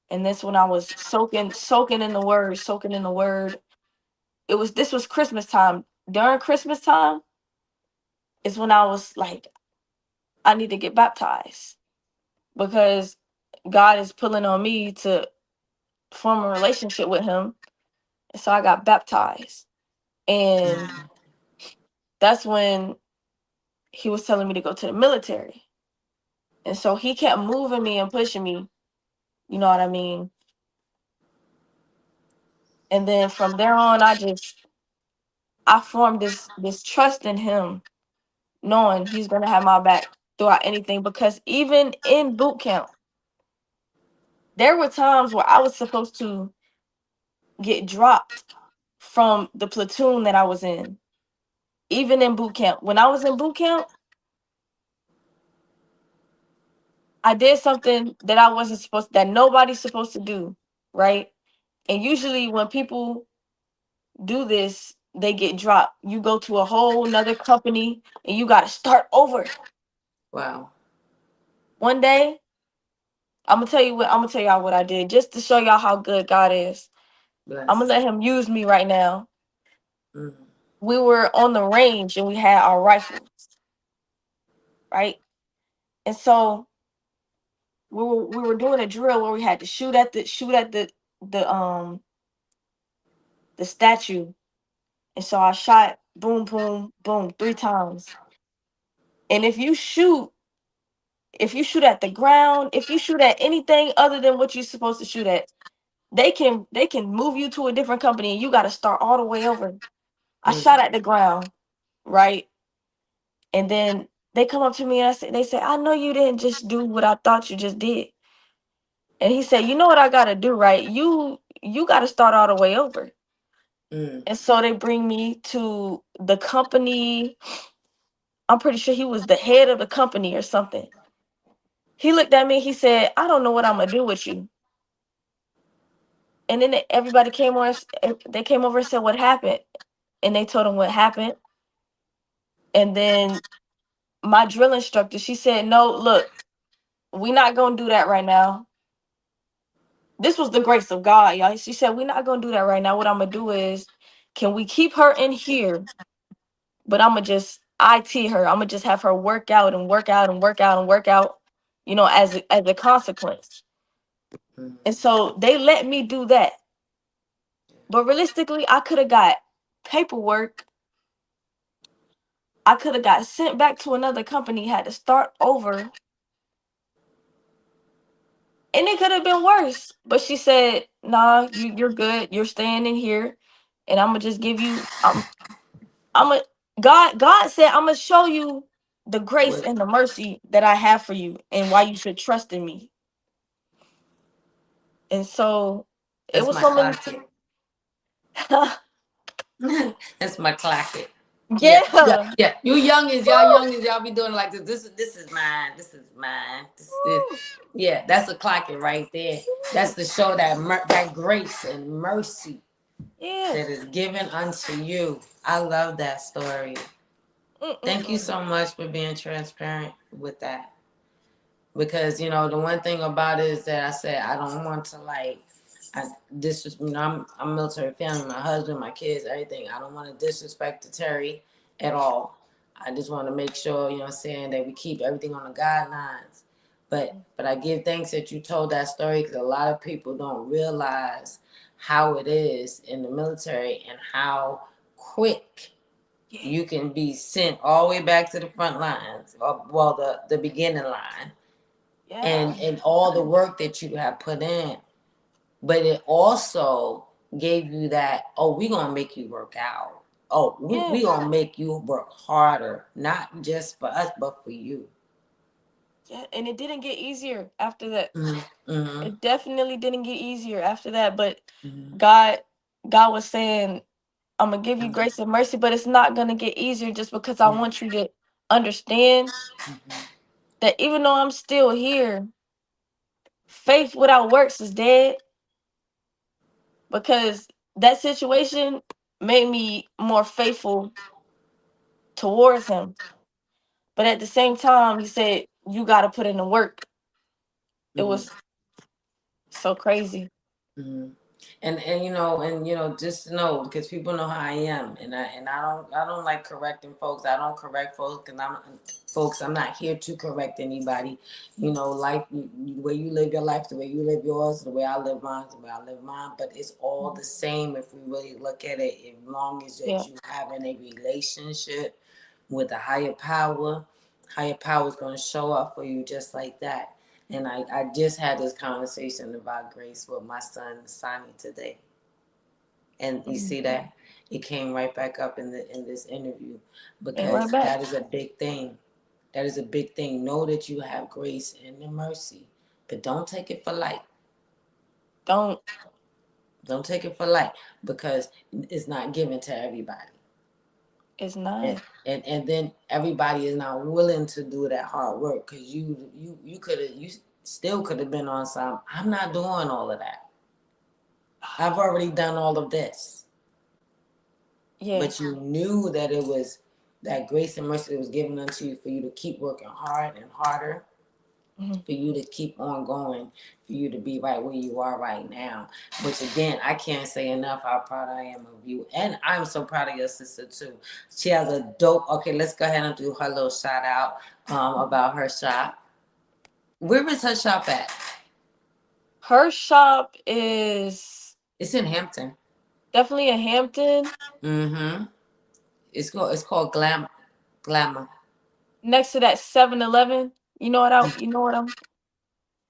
and that's when I was soaking in the word, soaking in the word. This was Christmas time. During Christmas time is when I was like, I need to get baptized because God is pulling on me to form a relationship with him. And so I got baptized. And that's when he was telling me to go to the military. And so he kept moving me and pushing me, you know what I mean? And then from there on, I formed this trust in him, knowing he's gonna have my back throughout anything. Because even in boot camp, there were times where I was supposed to get dropped from the platoon that I was in. Even in boot camp. When I was in boot camp, I did something that I wasn't supposed that nobody's supposed to do, right? And usually when people do this, they get dropped. You go to a whole nother company and you gotta start over. Wow. One day, I'm gonna tell y'all what I did just to show y'all how good God is. I'm gonna Bless. let him use me right now. Mm. We were on the range and we had our rifles, right? And so we were doing a drill where we had to shoot at the statue. And so I shot boom, boom, boom 3 times. And if you shoot at the ground, if you shoot at anything other than what you're supposed to shoot at, they can move you to a different company and you got to start all the way over. I shot Mm. at the ground, right? And then they come up to me and they say, I know you didn't just do what I thought you just did. And he said, you know what I got to do, right? You got to start all the way over. Mm. And so they bring me to the company. I'm pretty sure he was the head of the company or something. He looked at me, he said, I don't know what I'm gonna do with you. And then everybody they came over and said what happened. And they told him what happened. And then my drill instructor, she said, no, look, we're not gonna do that right now. This was the grace of God, y'all. She said, we're not gonna do that right now. What I'm gonna do is, can we keep her in here? But I'm gonna just IT her. I'm gonna just have her work out and work out and work out and work out, as a consequence. Mm. And so they let me do that. But realistically, I could have got paperwork. I could have got sent back to another company, had to start over, and it could have been worse. But she said, "Nah, you're good. You're staying in here, and I'm gonna just give you. I'm a God said I'm gonna show you the grace What? and the mercy that I have for you, and why you should trust in me." And so it That's was my so many. clock it. That's my clock it. Yeah, yeah, Yeah. yeah. You youngins, y'all Woo! youngins, y'all be doing like this. This is mine. This is mine. This. Yeah, that's a clock it right there. That's to show that that grace and mercy Yeah. that is given unto you. I love that story. Thank you Mm-mm-mm. so much for being transparent with that. Because you know the one thing about it is that I said I don't want to like this is I'm military family, my husband, my kids, everything. I don't want to disrespect the Terry at all. I just want to make sure, you know what I'm saying, that we keep everything on the guidelines. But I give thanks that you told that story because a lot of people don't realize how it is in the military and how quick Yeah. you can be sent all the way back to the front lines, or well the beginning line, Yeah. and all the work that you have put in. But it also gave you that, oh, we're gonna make you work out. Oh, we Yeah. gonna make you work harder, not just for us, but for you. Yeah. And it didn't get easier after that. Mm-hmm. It definitely didn't get easier after that. But Mm-hmm. God, God was saying, I'm gonna give you grace and mercy, but it's not gonna get easier just because I want you to understand that even though I'm still here, faith without works is dead. Because that situation made me more faithful towards him. But at the same time, he said, you gotta put in the work. It Mm-hmm. was so crazy. Mm-hmm. And you know just know because people know how I am, and I don't like correcting folks. I don't correct folks because I'm not here to correct anybody. You know, life, the way you live your life, the way you live yours, the way I live mine, the way I live mine. But it's all the same if we really look at it. As long as that Yeah. you having a relationship with a higher power is going to show up for you just like that. And I just had this conversation about grace with my son Sonny today. And you see that? It came right back up in this interview And right because back. that is a big thing. That is a big thing. Know that you have grace and the mercy, but don't take it for light. Don't. Don't take it for light because it's not given to everybody. It's And not. and then everybody is not willing to do that hard work because you could have you still could have been on some. I'm not doing all of that. I've already done all of this. Yeah. But you knew that it was that grace and mercy that was given unto you for you to keep working hard and harder, Mhm. for you to keep on going, for you to be right where you are right now. Which again, I can't say enough how proud I am of you. And I'm so proud of your sister too. She has a dope, okay, let's go ahead and do her little shout out about her shop. Where is her shop at? Her shop is It's in Hampton. definitely in Hampton, Mm-hmm. It's called Glamour. next to that 7-Eleven. You know what I'm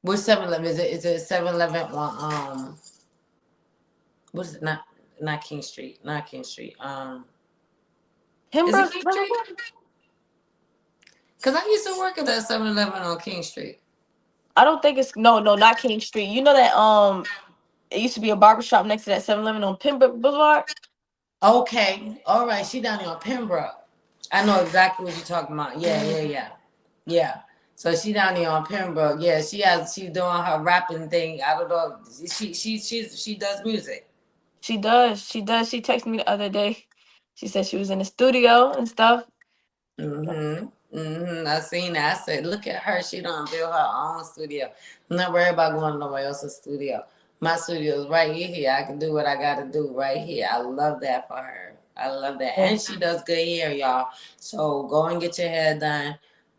Which 7-Eleven is it? Is it 7-Eleven on what is it? Not King Street. Not King Street. Is it Pembroke King Street? Boulevard? Cause I used to work at that 7-Eleven on King Street. I don't think it's no, not King Street. You know that it used to be a barber shop next to that 7-Eleven on Pembroke Boulevard? Okay, all right. She down there on Pembroke. I know exactly what you're talking about. Yeah, yeah, yeah, yeah. So she down there on Pembroke. Yeah, she's doing her rapping thing. I don't know. She does music. She does. She does. She texted me the other day. She said she was in the studio and stuff. I seen that. I said, look at her. She don't build her own studio. I'm not worried about going to nobody else's studio. My studio is right here. I can do what I got to do right here. I love that for her. I love that. Yeah. And she does good hair, y'all. So go and get your hair done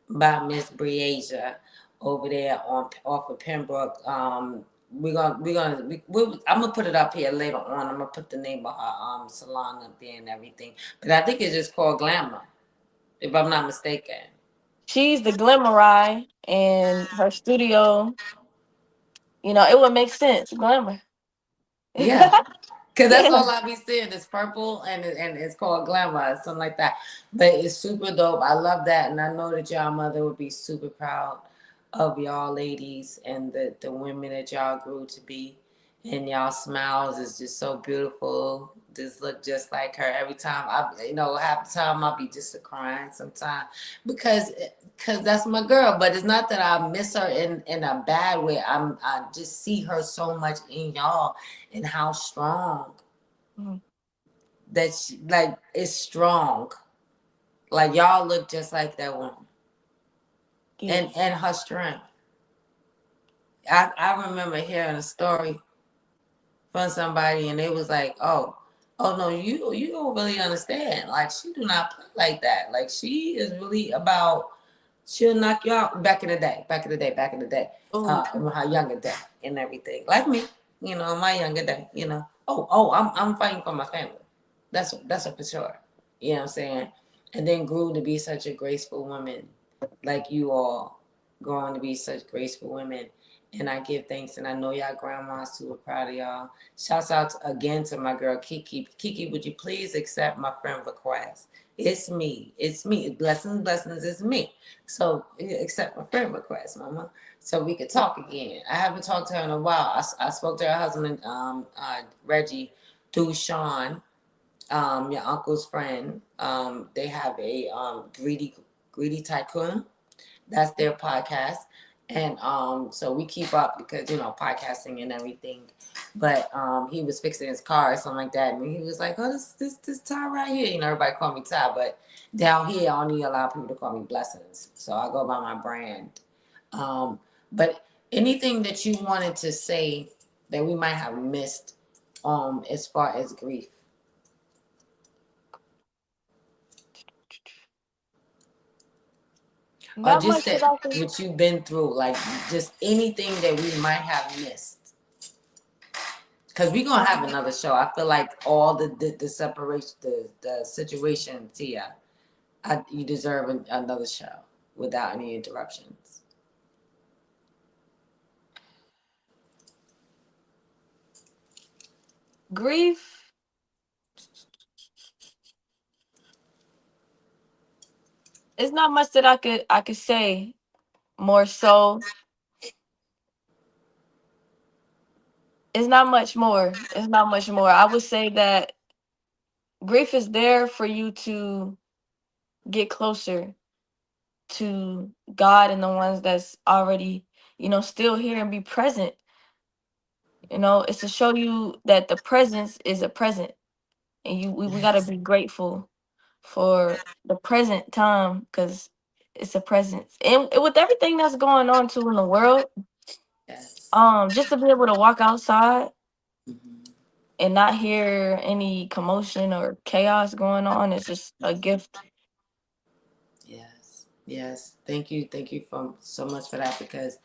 by Miss Breasia over there on off of Pembroke. I'm gonna put it up here later on. I'm gonna put the name of her salon up there and everything. But I think it's just called Glamour. if I'm not mistaken. She's the glamour eye, and her studio, it would make sense. Glamour. Yeah. Cause that's Yeah. all I be seeing is purple and it's called glamour, something like that. But it's super dope. I love that, and I know that y'all mother would be super proud of y'all ladies and the women that y'all grew to be. And y'all smiles is just so beautiful. Just look just like her every time. Half the time I'll be just a crying sometimes because that's my girl. But it's not that I miss her in a bad way. I just see her so much in y'all and how strong Mhm. that she like is strong. Like y'all look just like that woman. Yeah. And her strength. I remember hearing a story from somebody and it was like, oh no, you don't really understand. Like she do not play like that. Like she is really about she'll knock you out back in the day, Oh. in her younger day and everything. Like me, my younger day, I'm fighting for my family. That's for sure. You know what I'm saying? And then grew to be such a graceful woman, like you all growing to be such graceful women. And I give thanks, and I know y'all grandma's super proud of y'all. Shouts out again to my girl Kiki. Kiki, would you please accept my friend request? It's me. It's me. Blessings, blessings. It's me. So accept my friend request, Mama, so we could talk again. I haven't talked to her in a while. I spoke to her husband, Reggie, through Sean, your uncle's friend. They have a greedy tycoon. That's their podcast. And so we keep up because podcasting and everything. But he was fixing his car or something like that, and he was like, "Oh, this Ty right here." Everybody call me Ty, but down here I only allow people to call me Blessings, so I go by my brand. But anything that you wanted to say that we might have missed, as far as grief, or Not just much that that I can. what you've been through, like just anything that we might have missed. Because we're gonna have another show. I feel like all the separation, the situation, Tia, you deserve another show without any interruptions. Grief it's not much that I could say. More so, it's not much more. I would say that grief is there for you to get closer to God and the ones that's already, still here and be present. It's to show you that the presence is a present, and we got to Yes, be grateful for the present time, because it's a presence. And with everything that's going on too in the world, yes. just to be able to walk outside Mhm. and not hear any commotion or chaos going on is just a gift. Yes, yes. Thank you for so much for that because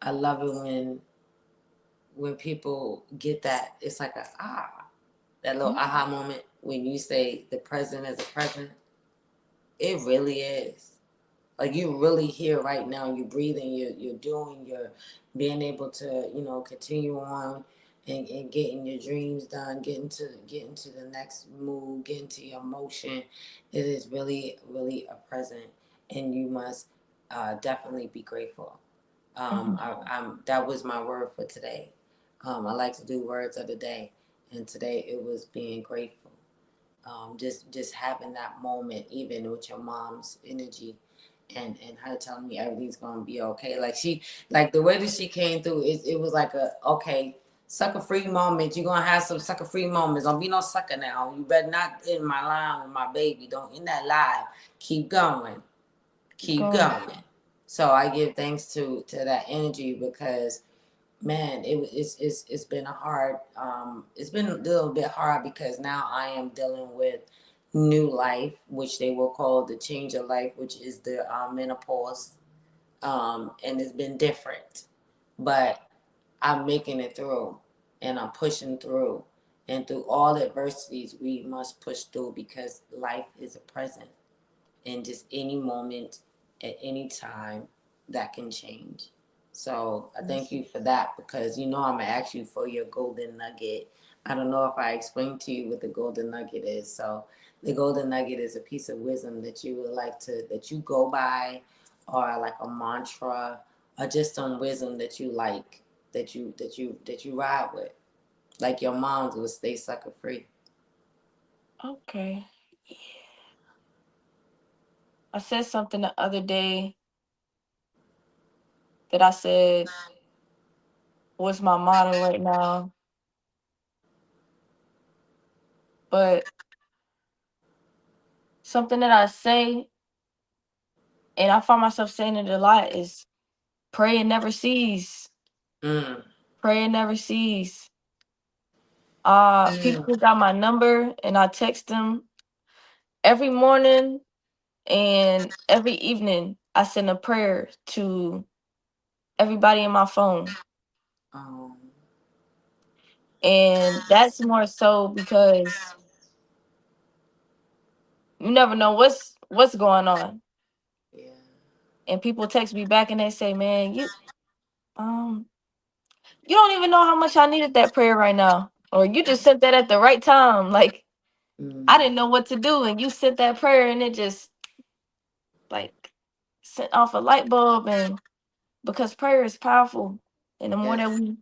I love it when people get that. It's like that little Mhm. aha moment when you say the present is a present. It really is. Like you really here right now. You're breathing. You're doing. You're being able to continue on and getting your dreams done. Getting to the next move. Getting to your motion. It is really really a present, and you must definitely be grateful. Mhm. That was my word for today. I like to do words of the day, and today it was being grateful. Just having that moment, even with your mom's energy, and her telling me everything's gonna be okay. Like the way that she came through, it was like a okay sucker free moment. You're gonna have some sucker free moments. Don't be no sucker now. You better not in my line with my baby. Don't in that live. Keep going. Keep Keep going. going. So I give thanks to that energy because man, it's been a hard it's been a little bit hard because now I am dealing with new life, which they will call the change of life, which is the menopause, and it's been different, but I'm making it through, and I'm pushing through, and through all adversities we must push through because life is a present. and just any moment at any time that can change. So I thank you for that, because you know I'm gonna ask you for your golden nugget. I don't know if I explained to you what the golden nugget is. So the golden nugget is a piece of wisdom that you would like to, that you go by, or like a mantra, or just some wisdom that you like, that you ride with. Like your mom's would stay sucker free. Okay. I said something the other day that I said was my motto right now, but something that I say, and I find myself saying it a lot, is pray and never cease. Mm, Pray and never cease. mm, People got my number, and I text them every morning and every evening. I send a prayer to everybody in my phone. um, And that's more so because you never know what's going on. yeah. And people text me back and they say, "Man, um you don't even know how much I needed that prayer right now." Or you just sent that at the right time. Like I Mm, didn't know what to do and you sent that prayer and it just like sent off a light bulb. And because prayer is powerful, and the more that yes. we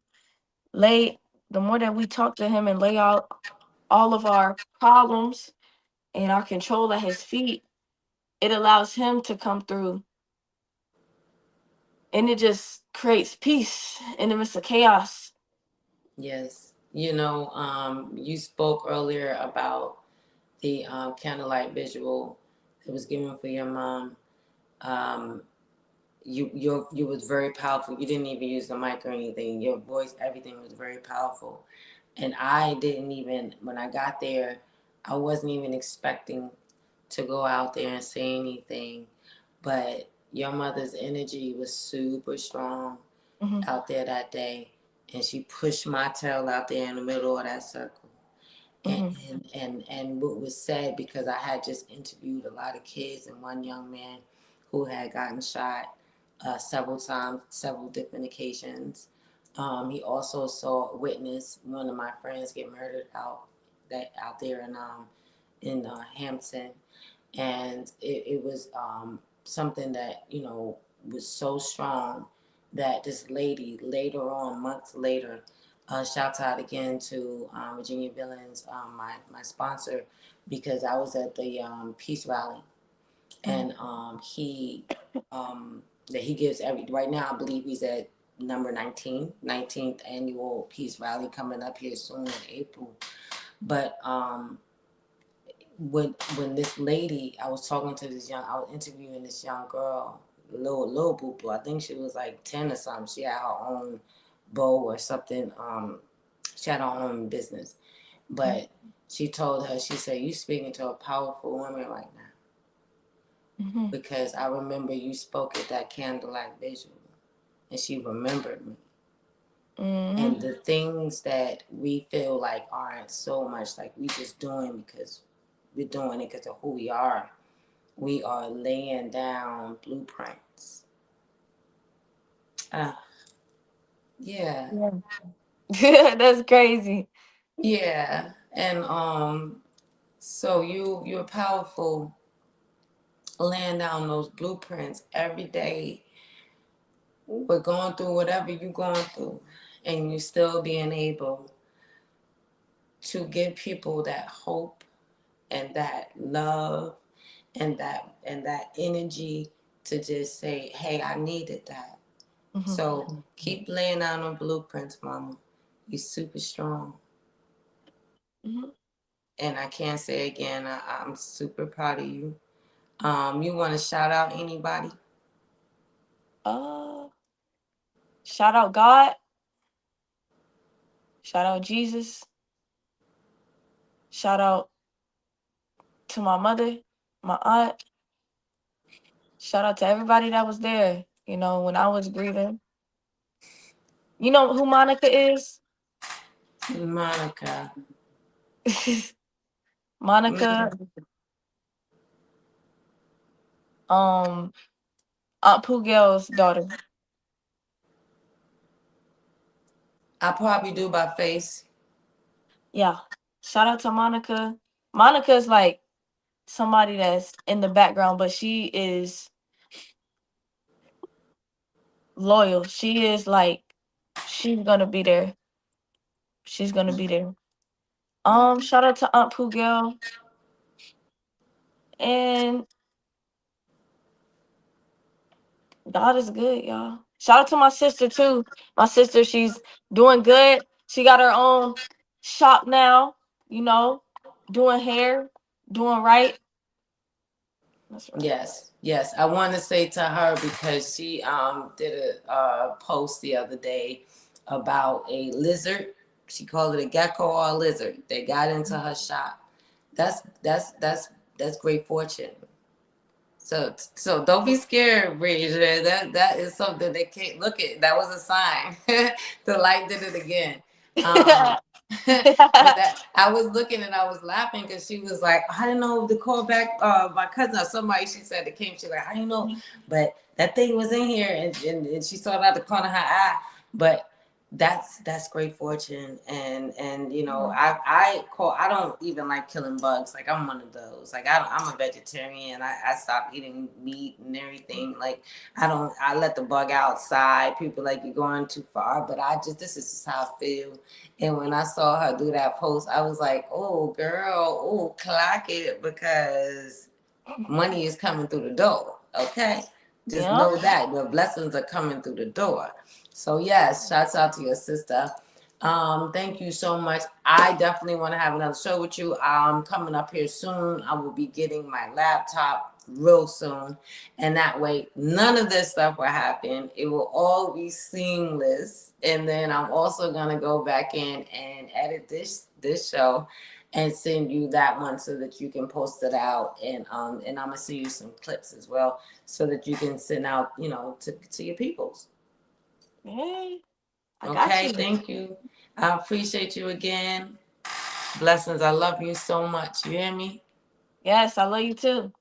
lay the more that we talk to him and lay out all of our problems and our control at his feet, it allows him to come through, and it just creates peace in the midst of chaos. Yes. You know, you spoke earlier about the candlelight visual that was given for your mom. Um, you was very powerful. You didn't even use the mic or anything. Your voice, everything was very powerful. And I didn't even, when I got there, I wasn't even expecting to go out there and say anything. But your mother's energy was super strong Hmm. out there that day, and she pushed my tail out there in the middle of that circle. And Hmm. and what was said, because I had just interviewed a lot of kids and one young man who had gotten shot several times, several different occasions. He also saw witness one of my friends get murdered out there in Hampton, and it was something that was so strong that this lady later on, months later, shouts out again to Virginia Billings, my sponsor, because I was at the peace rally, and that he gives every right now. I believe he's at number 19th annual peace rally coming up here soon in April. But when this lady, I was talking to I was interviewing this young girl, little boo boo. I think she was like 10 or something. She had her own bow or something. She had her own business, but she told her, she said, "You speaking to a powerful woman right now, Hmm. because I remember you spoke at that candlelight visual," and she remembered me. Hmm. And the things that we feel like aren't so much like we just doing because we're doing it because of who we are laying down blueprints. Uh, yeah, Yeah. That's crazy. yeah, and so you're powerful, laying down those blueprints every day. We're going through whatever you're going through, and you still being able to give people that hope and that love and that energy to just say, "Hey, I needed that." Hmm. So keep laying down on blueprints, Mama. You're super strong. Hmm. And I can't say again, I'm super proud of you. You want to shout out anybody? Uh, Shout out God, shout out Jesus, shout out to my mother, my aunt, shout out to everybody that was there. When I was grieving. You know who Monica is? Monica. Monica Mm, Aunt Pugel's daughter. I probably do by face. Yeah. Shout out to Monica. Monica's like somebody that's in the background, but she is loyal. She is like, she's gonna be there. She's gonna be there. Shout out to Aunt Pugel. And God is good, y'all. Shout out to my sister too. My sister, she's doing good. She got her own shop now, you know, doing hair, doing right. That's right. Yes. I want to say to her because she did a post the other day about a lizard. She called it a gecko or a lizard. They got into her shop. That's great fortune. So don't be scared, Bridget. That is something they can't look at. That was a sign. The light did it again. But that I was looking and I was laughing because she was like, I didn't know to call back my cousin or somebody. She said it came. She like, I didn't know, but that thing was in here and she saw it out the corner of her eye. But that's great fortune and you know I don't even like killing bugs. Like I'm one of those. Like I'm a vegetarian. I stopped eating meat and everything. Like I let the bug outside. People like you're going too far, but this is just how I feel. And when I saw her do that post, I was like, oh girl, oh clock it, because money is coming through the door. Okay, just know that the blessings are coming through the door. So yes, shouts out to your sister. Thank you so much. I definitely want to have another show with you. Coming up here soon. I will be getting my laptop real soon, and that way none of this stuff will happen. It will all be seamless. And then I'm also gonna go back in and edit this show and send you that one so that you can post it out, and I'm gonna send you some clips as well so that you can send out, you know, to your peoples. Hey, I got Okay, you. thank you. I appreciate you again. Blessings. I love you so much. You hear me? Yes, I love you too.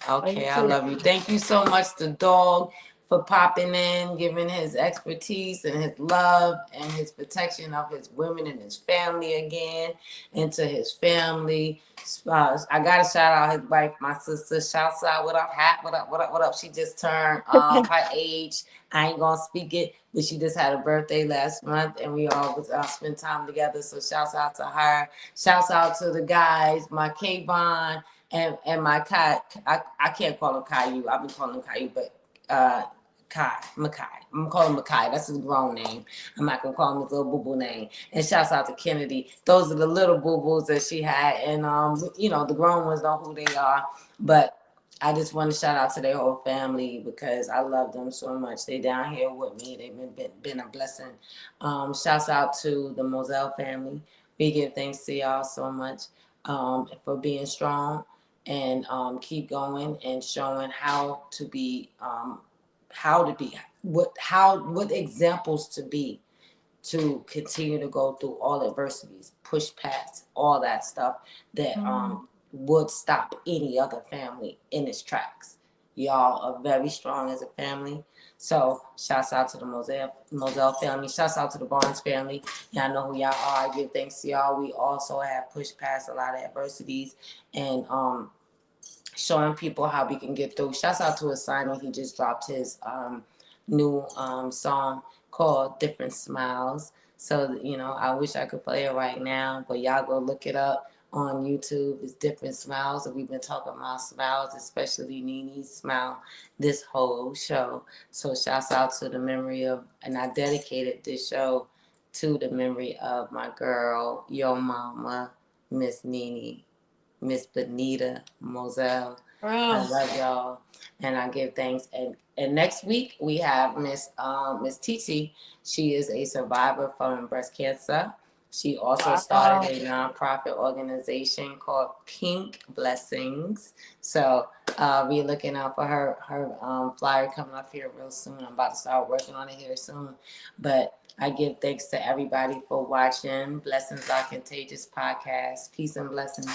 Okay, I love you. Thank you so much, the dog, for popping in, giving his expertise and his love and his protection of his women and his family again, into his family. I gotta shout out his wife, my sister. Shouts out, what up, Hat? What up? What up? What up? She just turned her age. I ain't gonna speak it, but she just had a birthday last month, and we all was spend time together. So shouts out to her. Shouts out to the guys, my Kayvon and my Kai. I can't call him Caillou. I've been calling him Caillou, but Makai. I'm gonna call him Makai. That's his grown name. I'm not gonna call him his little boo boo name. And shouts out to Kennedy. Those are the little boo boos that she had, and you know, the grown ones know who they are. But I just want to shout out to their whole family because I love them so much. They down here with me. They've been a blessing. Shouts out to the Moselle family. We give thanks to y'all so much for being strong and keep going and showing how to be what examples to be to continue to go through all adversities, push past all that stuff that would stop any other family in its tracks. Y'all are very strong as a family. So shouts out to the Moselle family. Shouts out to the Barnes family. Y'all know who y'all are. I give thanks to y'all. We also have pushed past a lot of adversities and showing people how we can get through. Shouts out to Asani. He just dropped his new song called Different Smiles. So, you know, I wish I could play it right now, but y'all go look it up on YouTube. It's Different Smiles. And we've been talking about smiles, especially Nene's smile, this whole show. So shouts out to the memory of, and I dedicated this show to the memory of my girl, your mama, Miss Nene. Miss Benita Moselle. I love y'all, and I give thanks. And next week we have Miss Titi. She is a survivor from breast cancer. She also started a nonprofit organization called Pink Blezzingz. So be looking out for her flyer coming up here real soon. I'm about to start working on it here soon. But I give thanks to everybody for watching Blessings Are Contagious podcast. Peace and blessings.